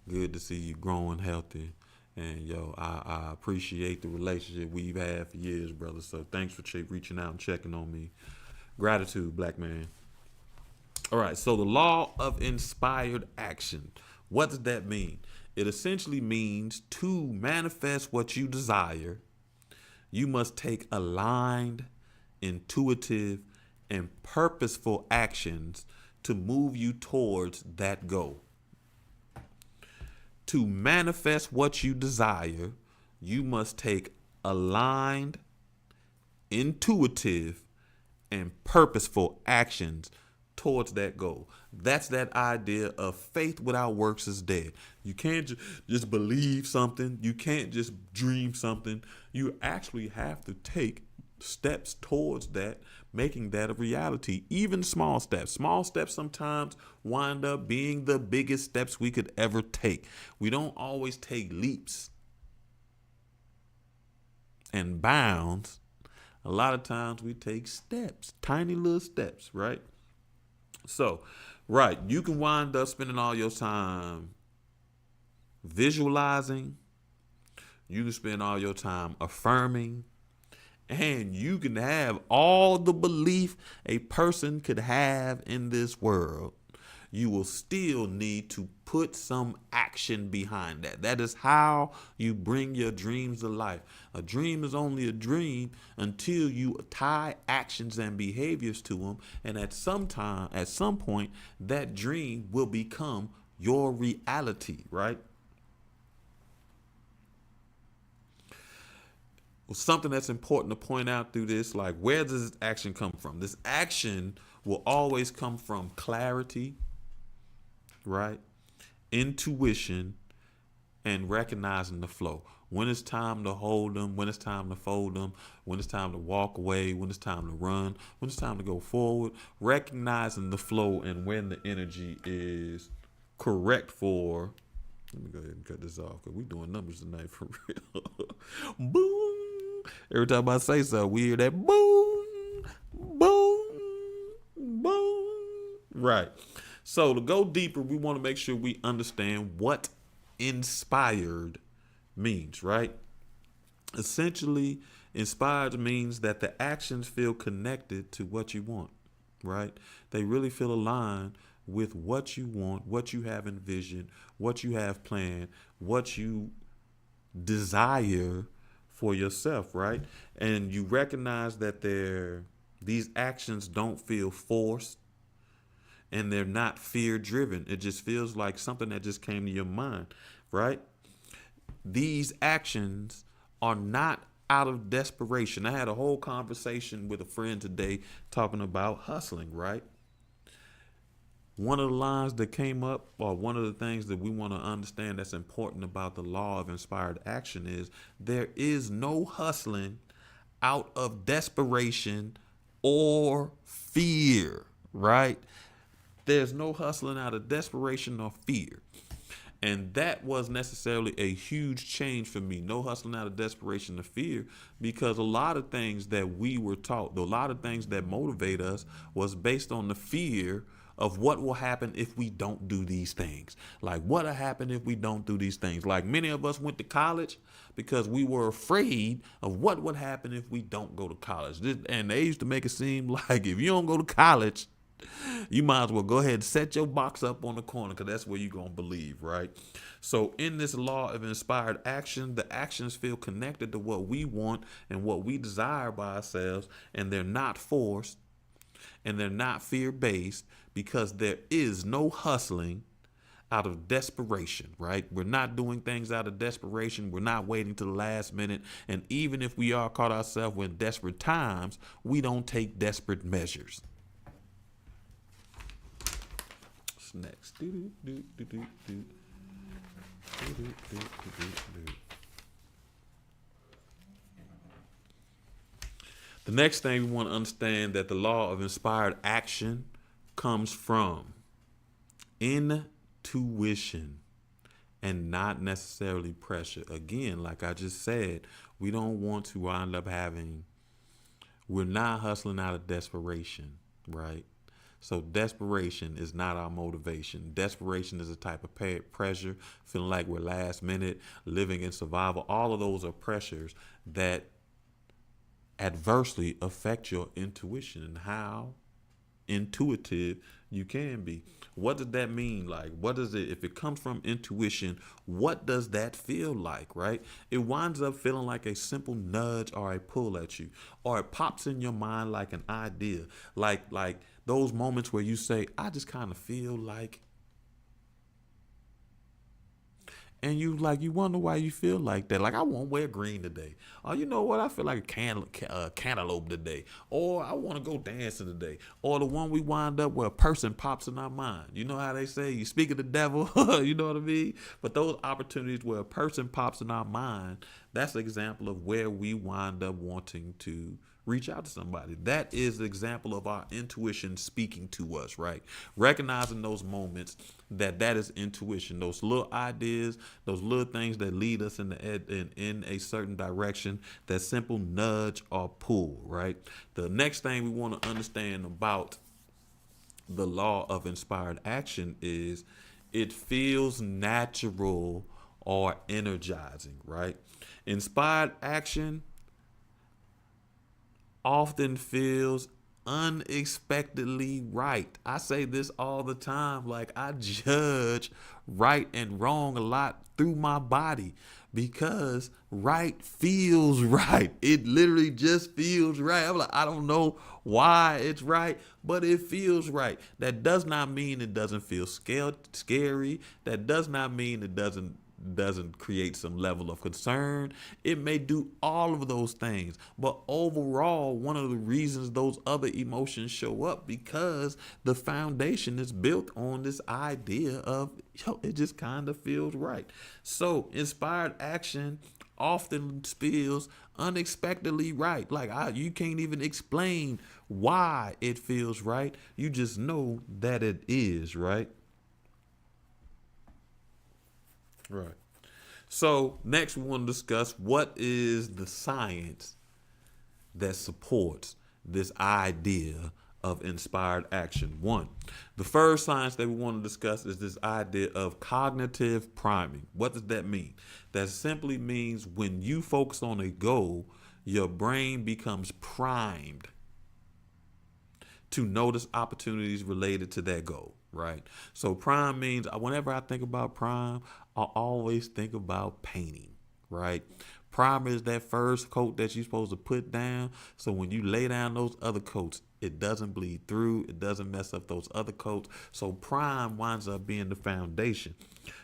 Good to see you growing healthy. And yo, I appreciate the relationship we've had for years, brother. So thanks for reaching out and checking on me. Gratitude, black man. All right, so the law of inspired action. What does that mean? It essentially means to manifest what you desire, you must take aligned, intuitive, and purposeful actions to move you towards that goal. To manifest what you desire, you must take aligned, intuitive, and purposeful actions towards that goal. That's that idea of faith without works is dead. You can't just believe something. You can't just dream something. You actually have to take steps towards that, making that a reality. Even small steps. Small steps sometimes wind up being the biggest steps we could ever take. We don't always take leaps and bounds. A lot of times we take steps, tiny little steps, right? So, right, you can wind up spending all your time visualizing. You can spend all your time affirming. And you can have all the belief a person could have in this world. You will still need to put some action behind that. That is how you bring your dreams to life. A dream is only a dream until you tie actions and behaviors to them. And at some point, that dream will become your reality, right? Well, something that's important to point out through this, like, where does this action come from? This action will always come from clarity, right? Intuition, and recognizing the flow. when it's time to hold them, when it's time to fold them, when it's time to walk away, when it's time to run, when it's time to go forward, recognizing the flow and when the energy is correct for. Let me go ahead and cut this off because we doing numbers tonight for real. Boom. Every time I say something, we hear that boom, boom, boom. Right. So to go deeper, we want to make sure we understand what inspired means, right? Essentially, inspired means that the actions feel connected to what you want, right? They really feel aligned with what you want, what you have envisioned, what you have planned, what you desire for yourself, right? And you recognize that these actions don't feel forced and they're not fear driven. It just feels like something that just came to your mind, right? These actions are not out of desperation. I had a whole conversation with a friend today talking about hustling, right? One of the lines that came up, or one of the things that we want to understand that's important about the law of inspired action is there is no hustling out of desperation or fear, right? There's no hustling out of desperation or fear. And that was necessarily a huge change for me. No hustling out of desperation or fear, because a lot of things that we were taught, a lot of things that motivate us was based on the fear of what will happen if we don't do these things. Like what will happen if we don't do these things? Like many of us went to college because we were afraid of what would happen if we don't go to college. And they used to make it seem like if you don't go to college, you might as well go ahead and set your box up on the corner because that's where you're going to believe, right? So in this law of inspired action, the actions feel connected to what we want and what we desire by ourselves, and they're not forced and they're not fear-based because there is no hustling out of desperation, right? We're not doing things out of desperation. We're not waiting to the last minute. And even if we are caught ourselves in desperate times, we don't take desperate measures. Next. The next thing we want to understand that the law of inspired action comes from intuition and not necessarily pressure. Again, like I just said, we don't want to wind up we're not hustling out of desperation, right? So desperation is not our motivation. Desperation is a type of pressure, feeling like we're last minute, living in survival. All of those are pressures that adversely affect your intuition and how intuitive you can be. What does that mean? Like, what does it, if it comes from intuition, what does that feel like, right? It winds up feeling like a simple nudge or a pull at you, or it pops in your mind like an idea, like those moments where you say, I just kind of feel like, and you wonder why you feel like that. Like, I won't wear green today. Or you know what? I feel like a cantaloupe today. Or I want to go dancing today. Or the one we wind up where a person pops in our mind. You know how they say you speak of the devil. You know what I mean? But those opportunities where a person pops in our mind, that's an example of where we wind up wanting to reach out to somebody. That is the example of our intuition speaking to us, right? Recognizing those moments that is intuition, those little ideas, those little things that lead us in a certain direction, that simple nudge or pull, right? The next thing we want to understand about the law of inspired action is it feels natural or energizing, right? Inspired action often feels unexpectedly right. I say this all the time. Like, I judge right and wrong a lot through my body because right feels right. It literally just feels right. I'm like, I don't know why it's right, but it feels right. That does not mean it doesn't feel scary. That does not mean it doesn't create some level of concern. It may do all of those things, but overall, one of the reasons those other emotions show up because the foundation is built on this idea of, it just kind of feels right. So inspired action often feels unexpectedly right. Like you can't even explain why it feels right. You just know that it is, right? Right. So next we want to discuss what is the science that supports this idea of inspired action. One, the first science that we want to discuss is this idea of cognitive priming. What does that mean? That simply means when you focus on a goal, your brain becomes primed to notice opportunities related to that goal, right? So prime means whenever I think about prime, I always think about painting, right? Primer is that first coat that you're supposed to put down. So when you lay down those other coats, it doesn't bleed through. It doesn't mess up those other coats. So prime winds up being the foundation.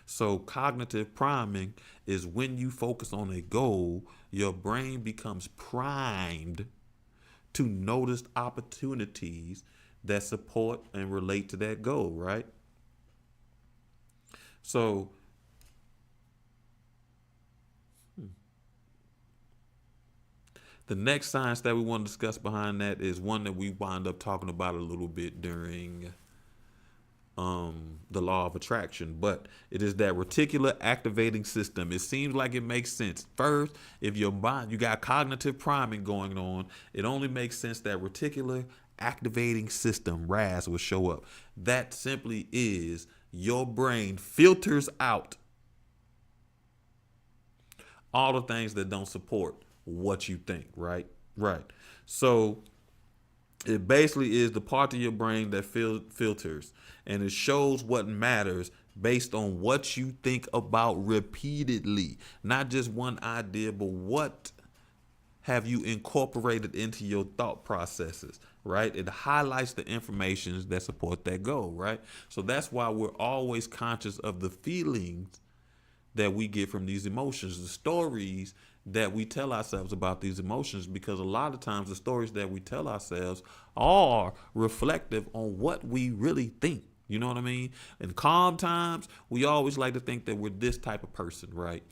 So cognitive priming is when you focus on a goal, your brain becomes primed to notice opportunities that support and relate to that goal, right? So the next science that we want to discuss behind that is one that we wind up talking about a little bit during the law of attraction, but it is that reticular activating system. It seems like it makes sense. First, if your mind, you got cognitive priming going on, it only makes sense that reticular activating system, RAS, will show up. That simply is your brain filters out all the things that don't support what you think, right? Right. So it basically is the part of your brain that filters, and it shows what matters based on what you think about repeatedly. Not just one idea, but what have you incorporated into your thought processes, right? It highlights the information that support that goal, right? So that's why we're always conscious of the feelings that we get from these emotions, the stories that we tell ourselves about these emotions, because a lot of times the stories that we tell ourselves are reflective on what we really think. You know what I mean? In calm times, we always like to think that we're this type of person, right?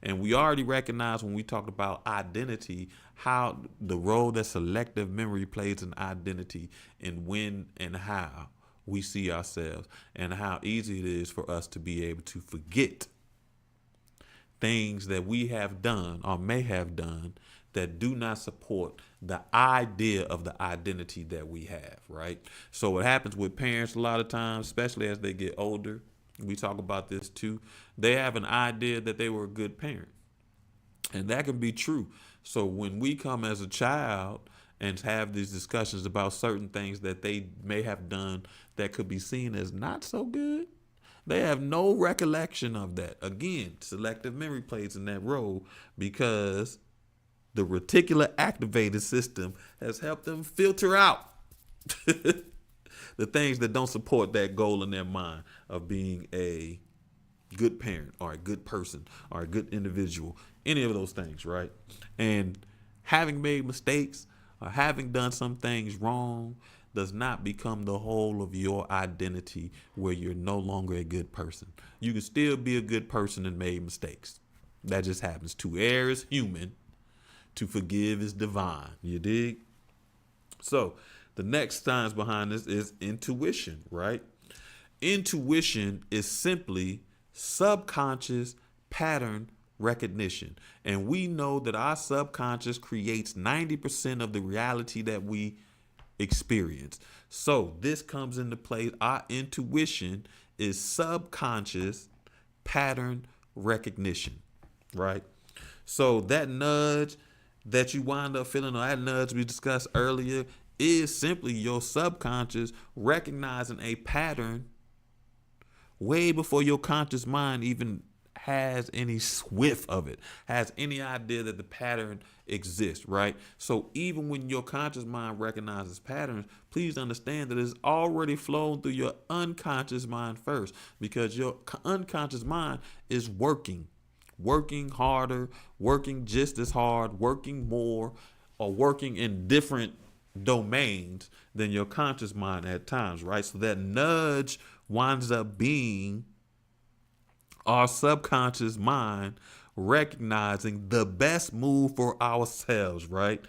And we already recognize when we talk about identity, how the role that selective memory plays in identity and when and how we see ourselves, and how easy it is for us to be able to forget things that we have done or may have done that do not support the idea of the identity that we have, right? So what happens with parents a lot of times, especially as they get older, we talk about this too, they have an idea that they were a good parent. And that can be true. So when we come as a child and have these discussions about certain things that they may have done that could be seen as not so good, they have no recollection of that. Again, selective memory plays in that role because the reticular activated system has helped them filter out the things that don't support that goal in their mind of being a good parent or a good person or a good individual, any of those things, right? And having made mistakes or having done some things wrong does not become the whole of your identity where you're no longer a good person. You can still be a good person and made mistakes. That just happens. To err is human, to forgive is divine. You dig? So the next science behind this is intuition, right? Intuition is simply subconscious pattern recognition. And we know that our subconscious creates 90% of the reality that we experience. So this comes into play. Our intuition is subconscious pattern recognition, right? So that nudge that you wind up feeling, or that nudge we discussed earlier, is simply your subconscious recognizing a pattern way before your conscious mind even has any whiff of it, has any idea that the pattern exists, right? So even when your conscious mind recognizes patterns, please understand that it's already flown through your unconscious mind first, because your unconscious mind is working harder, working just as hard, working more, or working in different domains than your conscious mind at times, right? So that nudge winds up being our subconscious mind recognizing the best move for ourselves, right?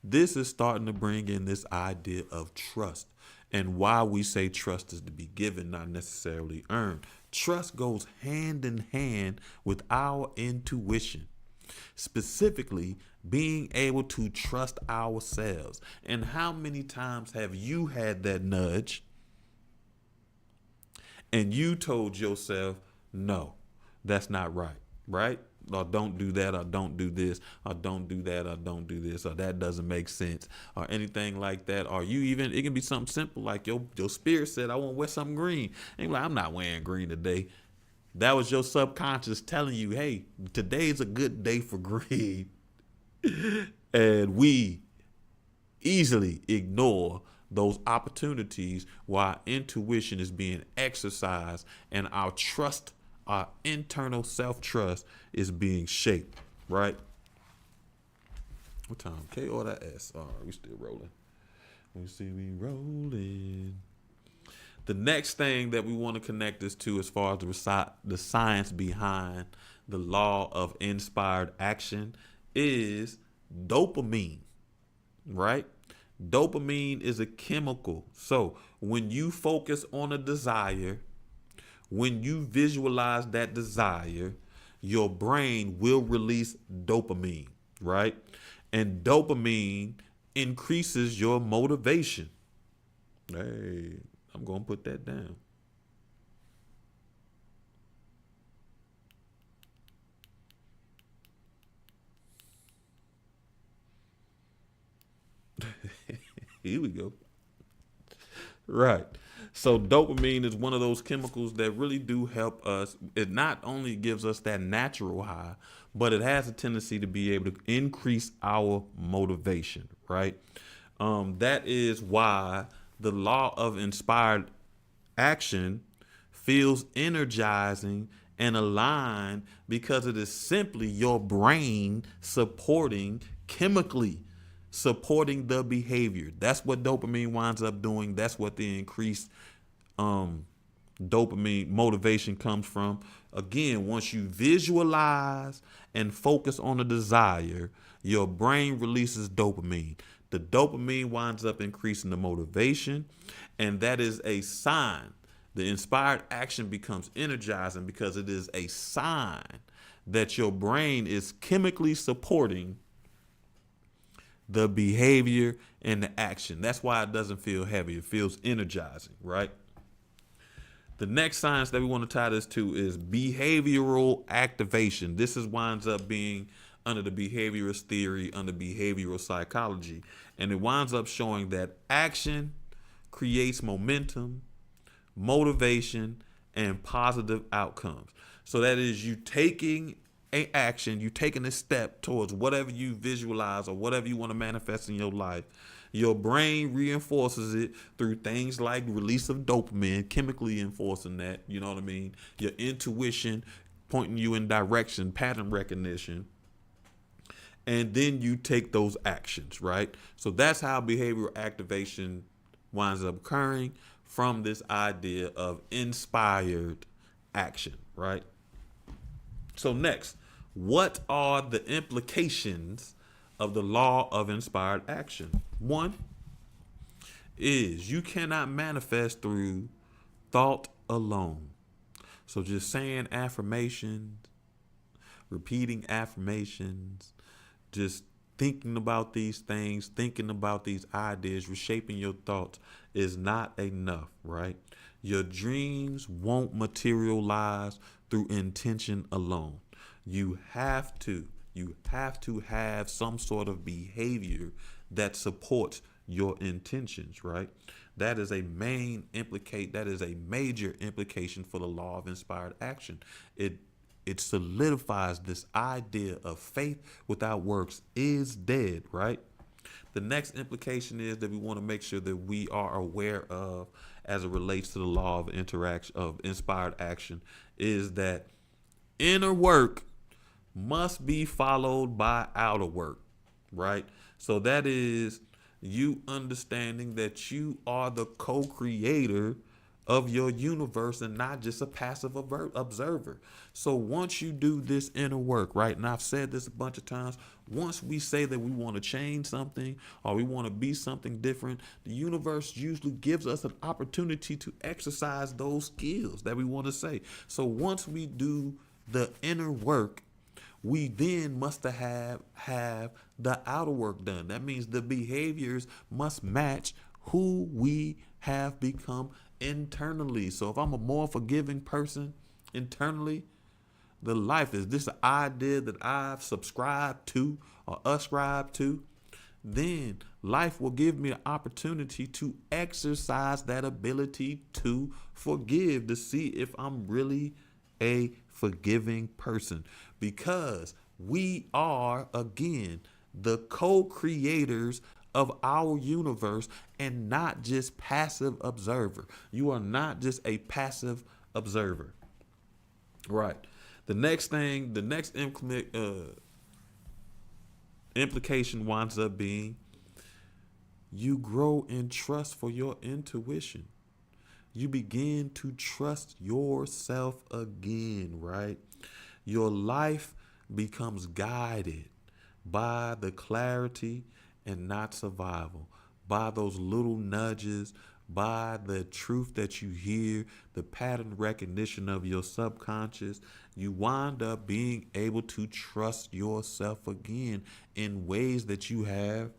This is starting to bring in this idea of trust and why we say trust is to be given, not necessarily earned. Trust goes hand in hand with our intuition, specifically being able to trust ourselves. And how many times have you had that nudge and you told yourself, no, that's not right, right? Or don't do that, or don't do this, or don't do that, or don't do this, or that doesn't make sense, or anything like that. Or you even, it can be something simple like your spirit said, I want to wear something green. And you're like, I'm not wearing green today. That was your subconscious telling you, hey, today's a good day for green. And we easily ignore those opportunities while intuition is being exercised and our trust, our internal self-trust is being shaped, right? What time? K or that S? All right, we still rolling. We see we rolling. The next thing that we want to connect this to as far as the science behind the law of inspired action is dopamine, right? Dopamine is a chemical. So when you focus on a desire, when you visualize that desire, your brain will release dopamine, right? And dopamine increases your motivation. Hey, I'm going to put that down. Here we go. Right. So dopamine is one of those chemicals that really do help us. It not only gives us that natural high, but it has a tendency to be able to increase our motivation, right? That is why the law of inspired action feels energizing and aligned, because it is simply your brain chemically supporting the behavior. That's what dopamine winds up doing. That's what the increased dopamine motivation comes from. Again, once you visualize and focus on a desire, your brain releases dopamine. The dopamine winds up increasing the motivation, and that is a sign. The inspired action becomes energizing because it is a sign that your brain is chemically supporting the behavior and the action. That's why it doesn't feel heavy. It feels energizing, right? The next science that we want to tie this to is behavioral activation. This winds up being under the behaviorist theory, under behavioral psychology. And it winds up showing that action creates momentum, motivation, and positive outcomes. So that is you taking a action, you taking a step towards whatever you visualize or whatever you want to manifest in your life. Your brain reinforces it through things like release of dopamine, chemically enforcing that, you know what I mean? Your intuition pointing you in direction, pattern recognition. And then you take those actions, right? So that's how behavioral activation winds up occurring from this idea of inspired action, right? So next, what are the implications of the law of inspired action? One is you cannot manifest through thought alone. So just saying affirmations, repeating affirmations, just thinking about these things, thinking about these ideas, reshaping your thoughts is not enough, right? Your dreams won't materialize through intention alone. You have to have some sort of behavior that supports your intentions, right? That is a major implication for the law of inspired action. It solidifies this idea of faith without works is dead, right? The next implication is that we want to make sure that we are aware of, as it relates to the law of inspired action, is that inner work must be followed by outer work, right? So that is you understanding that you are the co-creator of your universe and not just a passive observer. So once you do this inner work, right? And I've said this a bunch of times. Once we say that we want to change something or we want to be something different, the universe usually gives us an opportunity to exercise those skills that we want to say. So once we do the inner work, we then must have the outer work done. That means the behaviors must match who we have become internally. So if I'm a more forgiving person internally, the life is this an idea that I've subscribed to or ascribed to, then life will give me an opportunity to exercise that ability to forgive, to see if I'm really a forgiving person, because we are, again, the co-creators of our universe and not just passive observer. You are not just a passive observer. Right. The next implication winds up being you grow in trust for your intuition. You begin to trust yourself again, right? Your life becomes guided by the clarity and not survival, by those little nudges, by the truth that you hear, the pattern recognition of your subconscious. You wind up being able to trust yourself again in ways that you have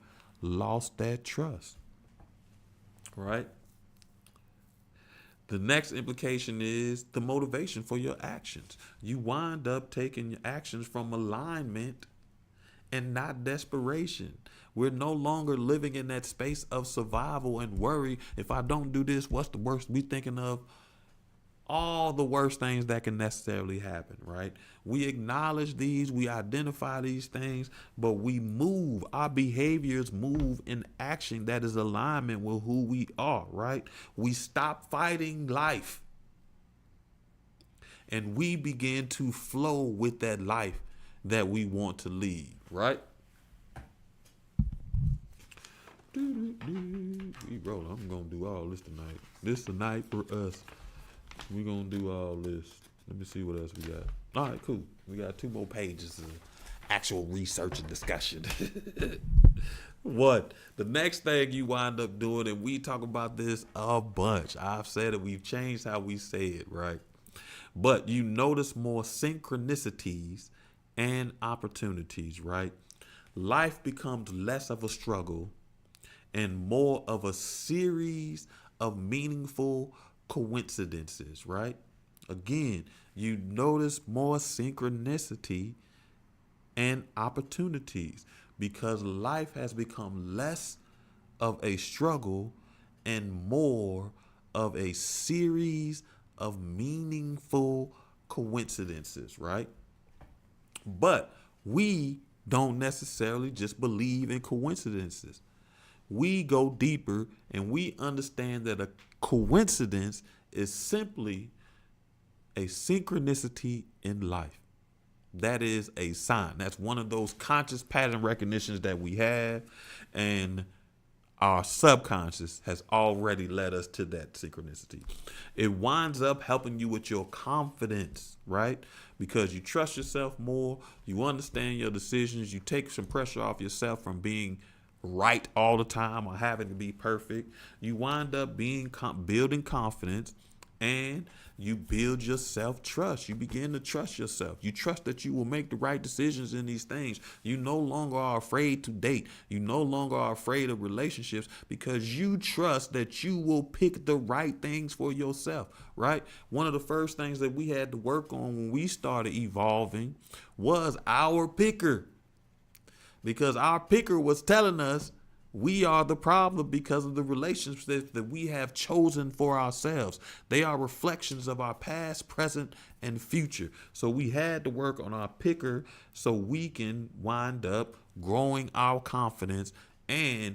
lost that trust, right? The next implication is the motivation for your actions. You wind up taking your actions from alignment and not desperation. We're no longer living in that space of survival and worry. If I don't do this, what's the worst? We thinking of all the worst things that can necessarily happen, right? We acknowledge these, we identify these things, but we move, our behaviors move in action that is alignment with who we are, right? We stop fighting life and we begin to flow with that life that we want to lead, right? We rolling. I'm gonna do all this tonight. This tonight for us. We're gonna do all this. Let me see what else we got. All right, cool. We got 2 more pages of actual research and discussion. What? The next thing you wind up doing, and we talk about this a bunch. I've said it, we've changed how we say it, right? But you notice more synchronicities and opportunities, right? Life becomes less of a struggle and more of a series of meaningful coincidences, right? Again, you notice more synchronicity and opportunities because life has become less of a struggle and more of a series of meaningful coincidences, right? But we don't necessarily just believe in coincidences. We go deeper and we understand that a coincidence is simply a synchronicity in life. That is a sign. That's one of those conscious pattern recognitions that we have. And our subconscious has already led us to that synchronicity. It winds up helping you with your confidence, right? Because you trust yourself more. You understand your decisions. You take some pressure off yourself from being right all the time or having to be perfect. You wind up building confidence, and you build your self-trust. You begin to trust yourself. You trust that you will make the right decisions in these things. You no longer are afraid to date. You no longer are afraid of relationships because you trust that you will pick the right things for yourself, right? One of the first things that we had to work on when we started evolving was our picker, because our picker was telling us we are the problem because of the relationships that we have chosen for ourselves. They are reflections of our past, present, and future. So we had to work on our picker so we can wind up growing our confidence and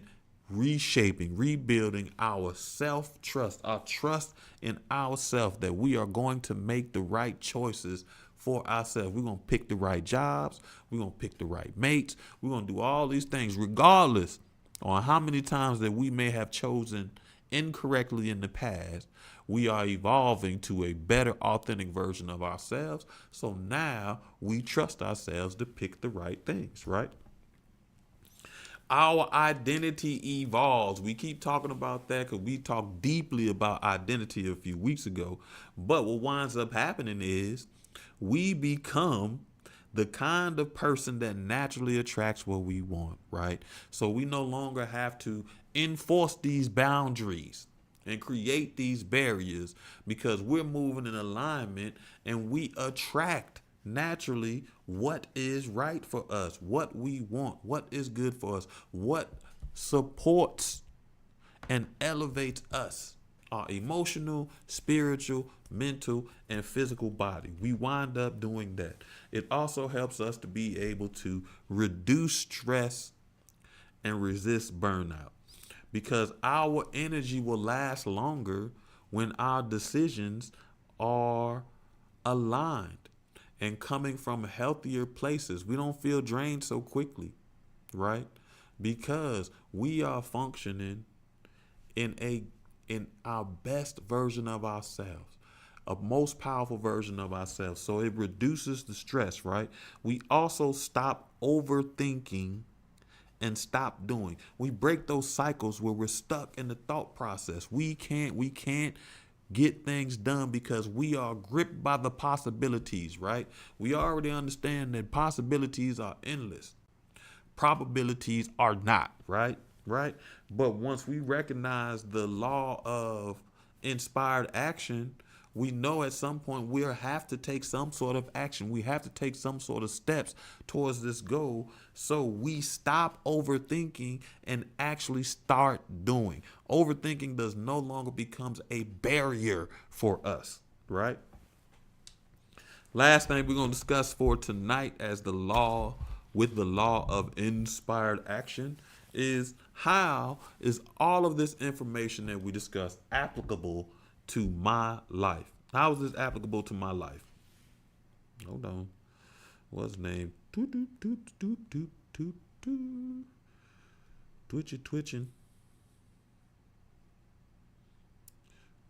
reshaping, rebuilding our self-trust, our trust in ourselves that we are going to make the right choices for ourselves. We're going to pick the right jobs. We're going to pick the right mates. We're going to do all these things regardless on how many times that we may have chosen incorrectly in the past, we are evolving to a better, authentic version of ourselves. So now we trust ourselves to pick the right things, right? Our identity evolves. We keep talking about that because we talked deeply about identity a few weeks ago. But what winds up happening is we become the kind of person that naturally attracts what we want, right? So we no longer have to enforce these boundaries and create these barriers because we're moving in alignment and we attract naturally what is right for us, what we want, what is good for us, what supports and elevates us, our emotional, spiritual, mental, and physical body. We wind up doing that. It also helps us to be able to reduce stress and resist burnout because our energy will last longer when our decisions are aligned and coming from healthier places. We don't feel drained so quickly, right? Because we are functioning in our best version of ourselves, a most powerful version of ourselves. So it reduces the stress, right? We also stop overthinking and stop doing. We break those cycles where we're stuck in the thought process. We can't get things done because we are gripped by the possibilities, right? We already understand that possibilities are endless. Probabilities are not, right? Right? But once we recognize the law of inspired action, we know at some point we'll have to take some sort of action. We have to take some sort of steps towards this goal. So we stop overthinking and actually start doing. Overthinking does no longer becomes a barrier for us, right? Last thing we're going to discuss for tonight as the law with the law of inspired action is how is all of this information that we discussed applicable to my life? How is this applicable to my life? Hold on. What's his name? Twitching.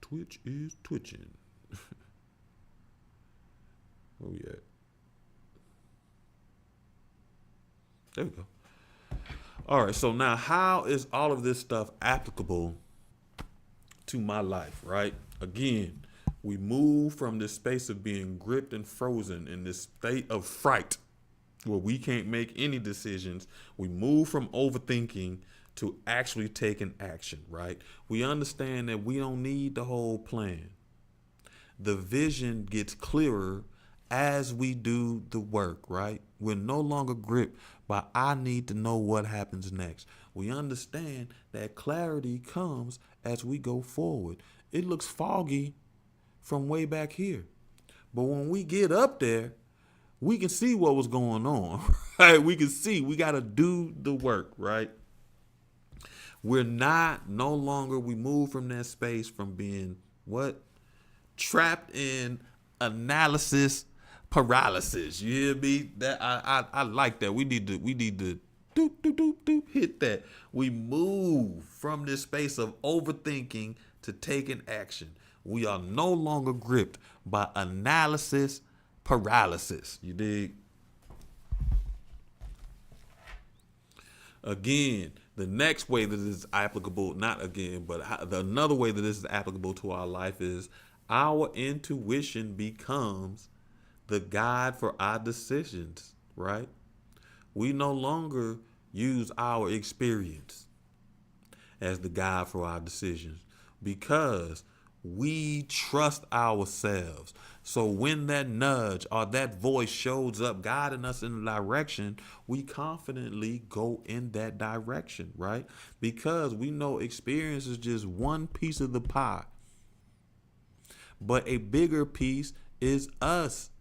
Twitch is twitching. Where we at? There we go. All right, so now how is all of this stuff applicable to my life, right? Again, we move from this space of being gripped and frozen in this state of fright where we can't make any decisions. We move from overthinking to actually taking action, right? We understand that we don't need the whole plan. The vision gets clearer as we do the work, right? We're no longer gripped by I need to know what happens next. We understand that clarity comes as we go forward. It looks foggy from way back here, but when we get up there, we can see what was going on, right? We can see we got to do the work, right? We're no longer, we move from that space from being what? Trapped in analysis paralysis. You hear me? That I like that. We need to hit that. We move from this space of overthinking to taking action. We are no longer gripped by analysis paralysis. You dig? Again, the next way that this is applicable, not again, but another way that this is applicable to our life is our intuition becomes the guide for our decisions, right? We no longer use our experience as the guide for our decisions because we trust ourselves. So when that nudge or that voice shows up guiding us in the direction, we confidently go in that direction, right? Because we know experience is just one piece of the pie, but a bigger piece is us.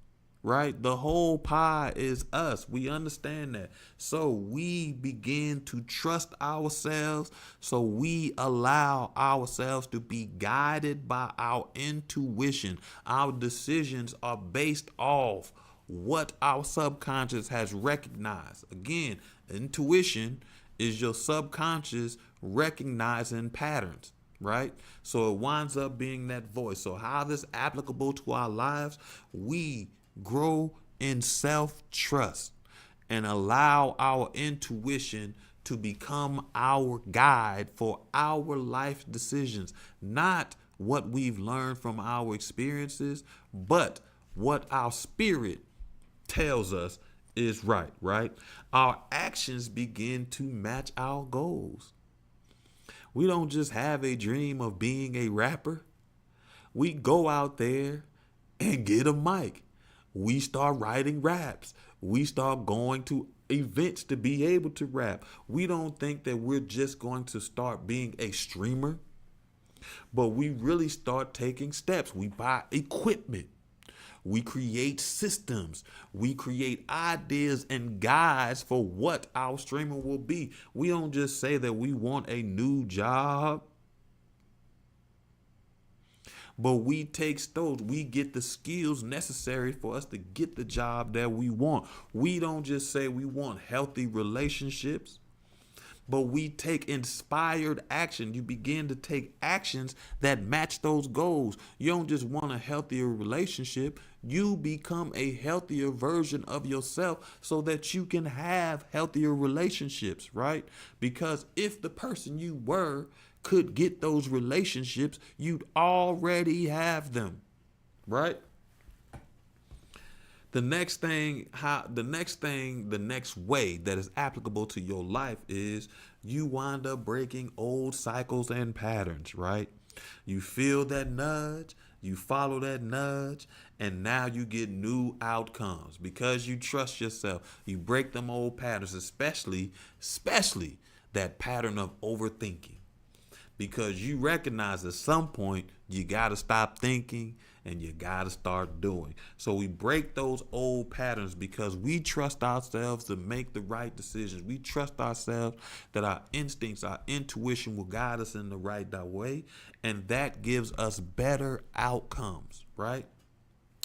Right? The whole pie is us. We understand that. So we begin to trust ourselves. So we allow ourselves to be guided by our intuition. Our decisions are based off what our subconscious has recognized. Again, intuition is your subconscious recognizing patterns, right? So it winds up being that voice. So how this applicable to our lives? We grow in self-trust and allow our intuition to become our guide for our life decisions, not what we've learned from our experiences, but what our spirit tells us is right, right? Our actions begin to match our goals. We don't just have a dream of being a rapper. We go out there and get a mic. We start writing raps. We start going to events to be able to rap. We don't think that we're just going to start being a streamer, but we really start taking steps. We buy equipment. We create systems. We create ideas and guides for what our streaming will be. We don't just say that we want a new job, but we take those, we get the skills necessary for us to get the job that we want. We don't just say we want healthy relationships, but we take inspired action. You begin to take actions that match those goals. You don't just want a healthier relationship. You become a healthier version of yourself so that you can have healthier relationships, right? Because if the person you were could get those relationships, you'd already have them, right? The next way that is applicable to your life is you wind up breaking old cycles and patterns, right? You feel that nudge, you follow that nudge, and now you get new outcomes because you trust yourself. You break them old patterns, especially that pattern of overthinking, because you recognize at some point you got to stop thinking and you got to start doing. So we break those old patterns because we trust ourselves to make the right decisions. We trust ourselves that our instincts, our intuition will guide us in the right way. And that gives us better outcomes, right?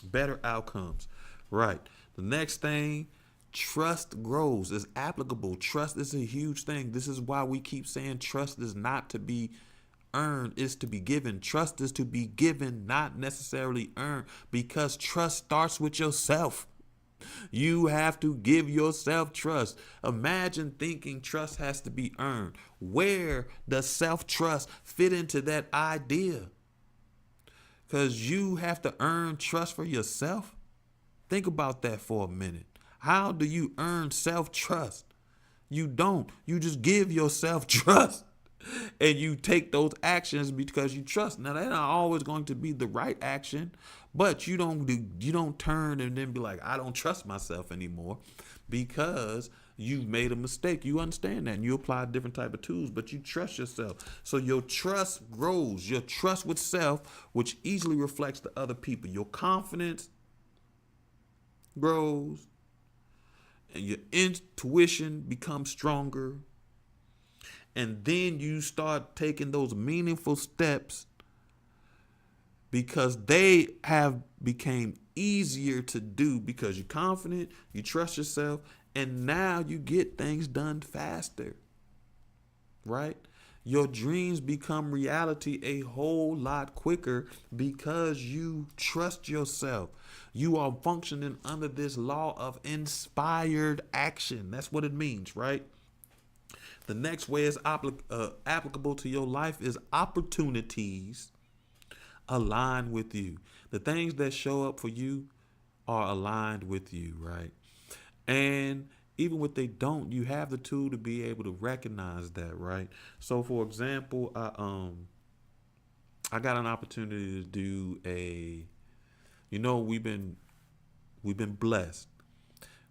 Better outcomes, right? The next thing, trust grows. Is applicable. Trust is a huge thing. This is why we keep saying trust is not to be earned, is to be given. Trust is to be given, not necessarily earned, because trust starts with yourself. You have to give yourself trust. Imagine thinking trust has to be earned. Where does self-trust fit into that idea? Because you have to earn trust for yourself. Think about that for a minute. How do you earn self-trust? You don't. You just give yourself trust. And you take those actions because you trust. Now, they're not always going to be the right action, but you don't turn and then be like, I don't trust myself anymore, because you've made a mistake. You understand that, and you apply different type of tools, but you trust yourself. So your trust grows. Your trust with self, which easily reflects to other people. Your confidence grows, and your intuition becomes stronger. And then you start taking those meaningful steps because they have became easier to do because you're confident, you trust yourself, and now you get things done faster, right? Your dreams become reality a whole lot quicker because you trust yourself. You are functioning under this law of inspired action. That's what it means, right? The next way is applicable to your life is opportunities align with you. The things that show up for you are aligned with you, right? And even when they don't, you have the tool to be able to recognize that, right? So, for example, I got an opportunity to do we've been blessed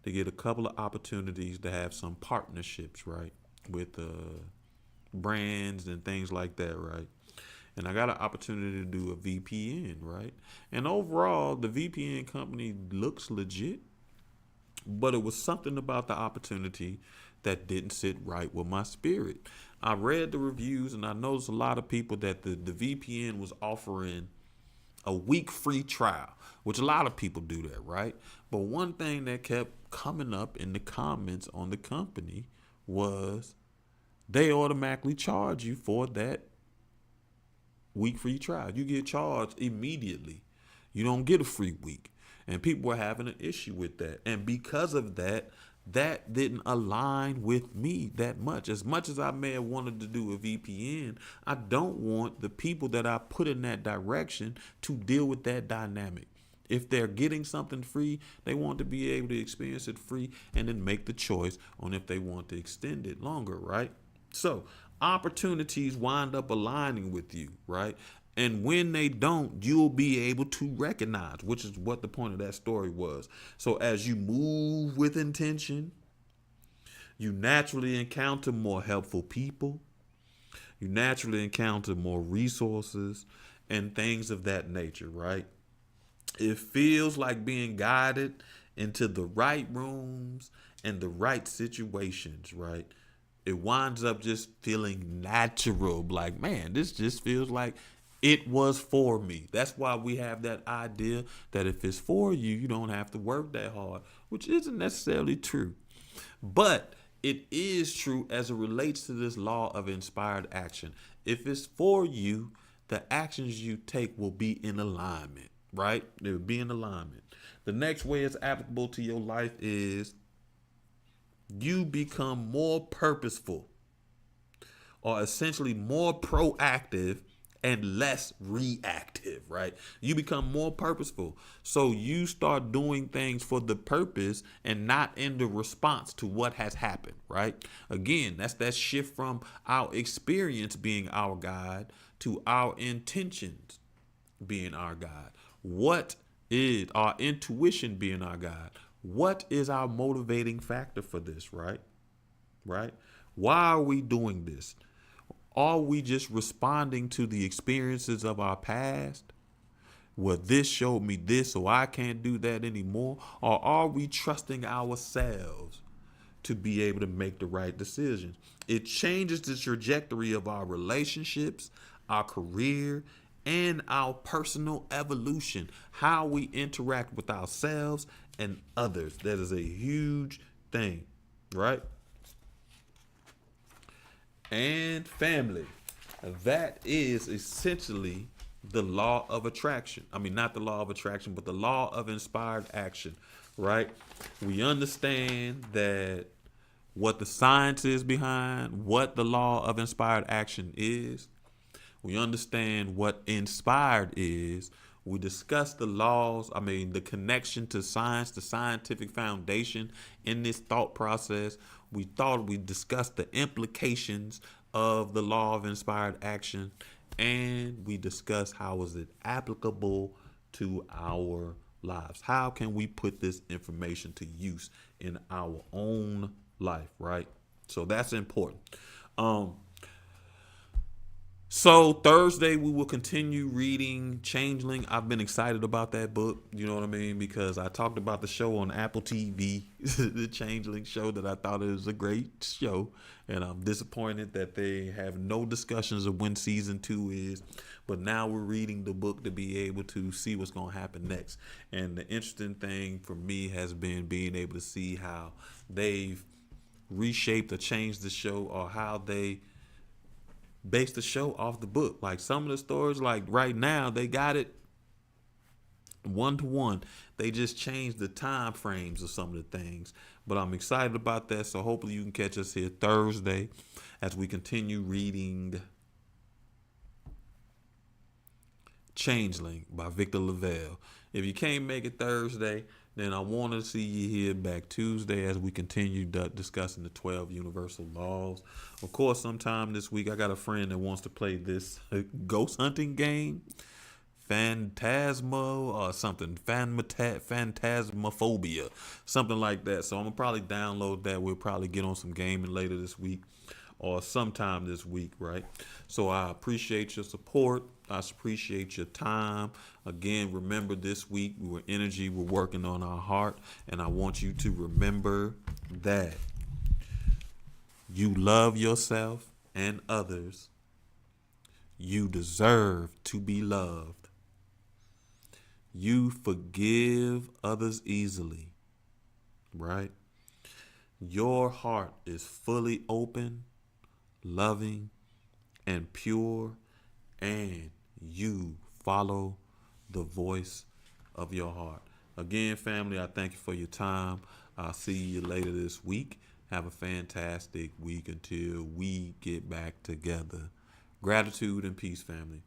to get a couple of opportunities to have some partnerships, right, with brands and things like that, right? And I got an opportunity to do a VPN, right? And overall, the VPN company looks legit, but it was something about the opportunity that didn't sit right with my spirit. I read the reviews and I noticed a lot of people that the VPN was offering a week free trial, which a lot of people do that, right? But one thing that kept coming up in the comments on the company was they automatically charge you for that week free trial. You get charged immediately. You don't get a free week. And people were having an issue with that. And because of that, that didn't align with me that much. As much as I may have wanted to do a VPN, I don't want the people that I put in that direction to deal with that dynamic. If they're getting something free, they want to be able to experience it free and then make the choice on if they want to extend it longer, right? So opportunities wind up aligning with you, right? And when they don't, you'll be able to recognize, which is what the point of that story was. So as you move with intention, you naturally encounter more helpful people. You naturally encounter more resources and things of that nature, right? It feels like being guided into the right rooms and the right situations, right? It winds up just feeling natural. Like, man, this just feels like it was for me. That's why we have that idea that if it's for you, you don't have to work that hard, which isn't necessarily true. But it is true as it relates to this law of inspired action. If it's for you, the actions you take will be in alignment, right? They will be in alignment. The next way it's applicable to your life is you become more purposeful, or essentially more proactive and less reactive, right? You become more purposeful. So you start doing things for the purpose and not in the response to what has happened, right? Again, that's that shift from our experience being our guide to our intentions being our guide. What is our intuition being our guide? What is our motivating factor for this, right? Right? Why are we doing this? Are we just responding to the experiences of our past? Well, this showed me this, so I can't do that anymore. Or are we trusting ourselves to be able to make the right decisions? It changes the trajectory of our relationships, our career, and our personal evolution, how we interact with ourselves and others. That is a huge thing, right? And family. That is essentially the law of attraction. I mean, not the law of attraction, but the law of inspired action, right? We understand that what the science is behind what the law of inspired action is. We understand what inspired is. We discuss the laws, the connection to science, the scientific foundation in this thought process. We discussed the implications of the law of inspired action, and we discussed how is it applicable to our lives. How can we put this information to use in our own life, right? So that's important. So Thursday we will continue reading Changeling. I've been excited about that book, you know what I mean, because I talked about the show on Apple TV, the Changeling show, that I thought it was a great show, and I'm disappointed that they have no discussions of when season 2 is. But now we're reading the book to be able to see what's going to happen next. And the interesting thing for me has been being able to see how they've reshaped or changed the show, or how they base the show off the book. Like some of the stories, like right now, they got it 1-to-1. They just changed the time frames of some of the things. But I'm excited about that. So hopefully you can catch us here Thursday as we continue reading Changeling by Victor LaValle. If you can't make it Thursday, then I want to see you here back Tuesday as we continue discussing the 12 universal laws. Of course, sometime this week, I got a friend that wants to play this ghost hunting game, Phantasma or something, Phantasmophobia, something like that. So I'm going to probably download that. We'll probably get on some gaming later this week or sometime this week, right? So I appreciate your support. I appreciate your time. Again, remember this week, we're energy, we're working on our heart. And I want you to remember that you love yourself and others. You deserve to be loved. You forgive others easily, right? Your heart is fully open, loving, and pure, and you. Follow the voice of your heart. Again, family, I thank you for your time. I'll see you later this week. Have a fantastic week until we get back together. Gratitude and peace, family.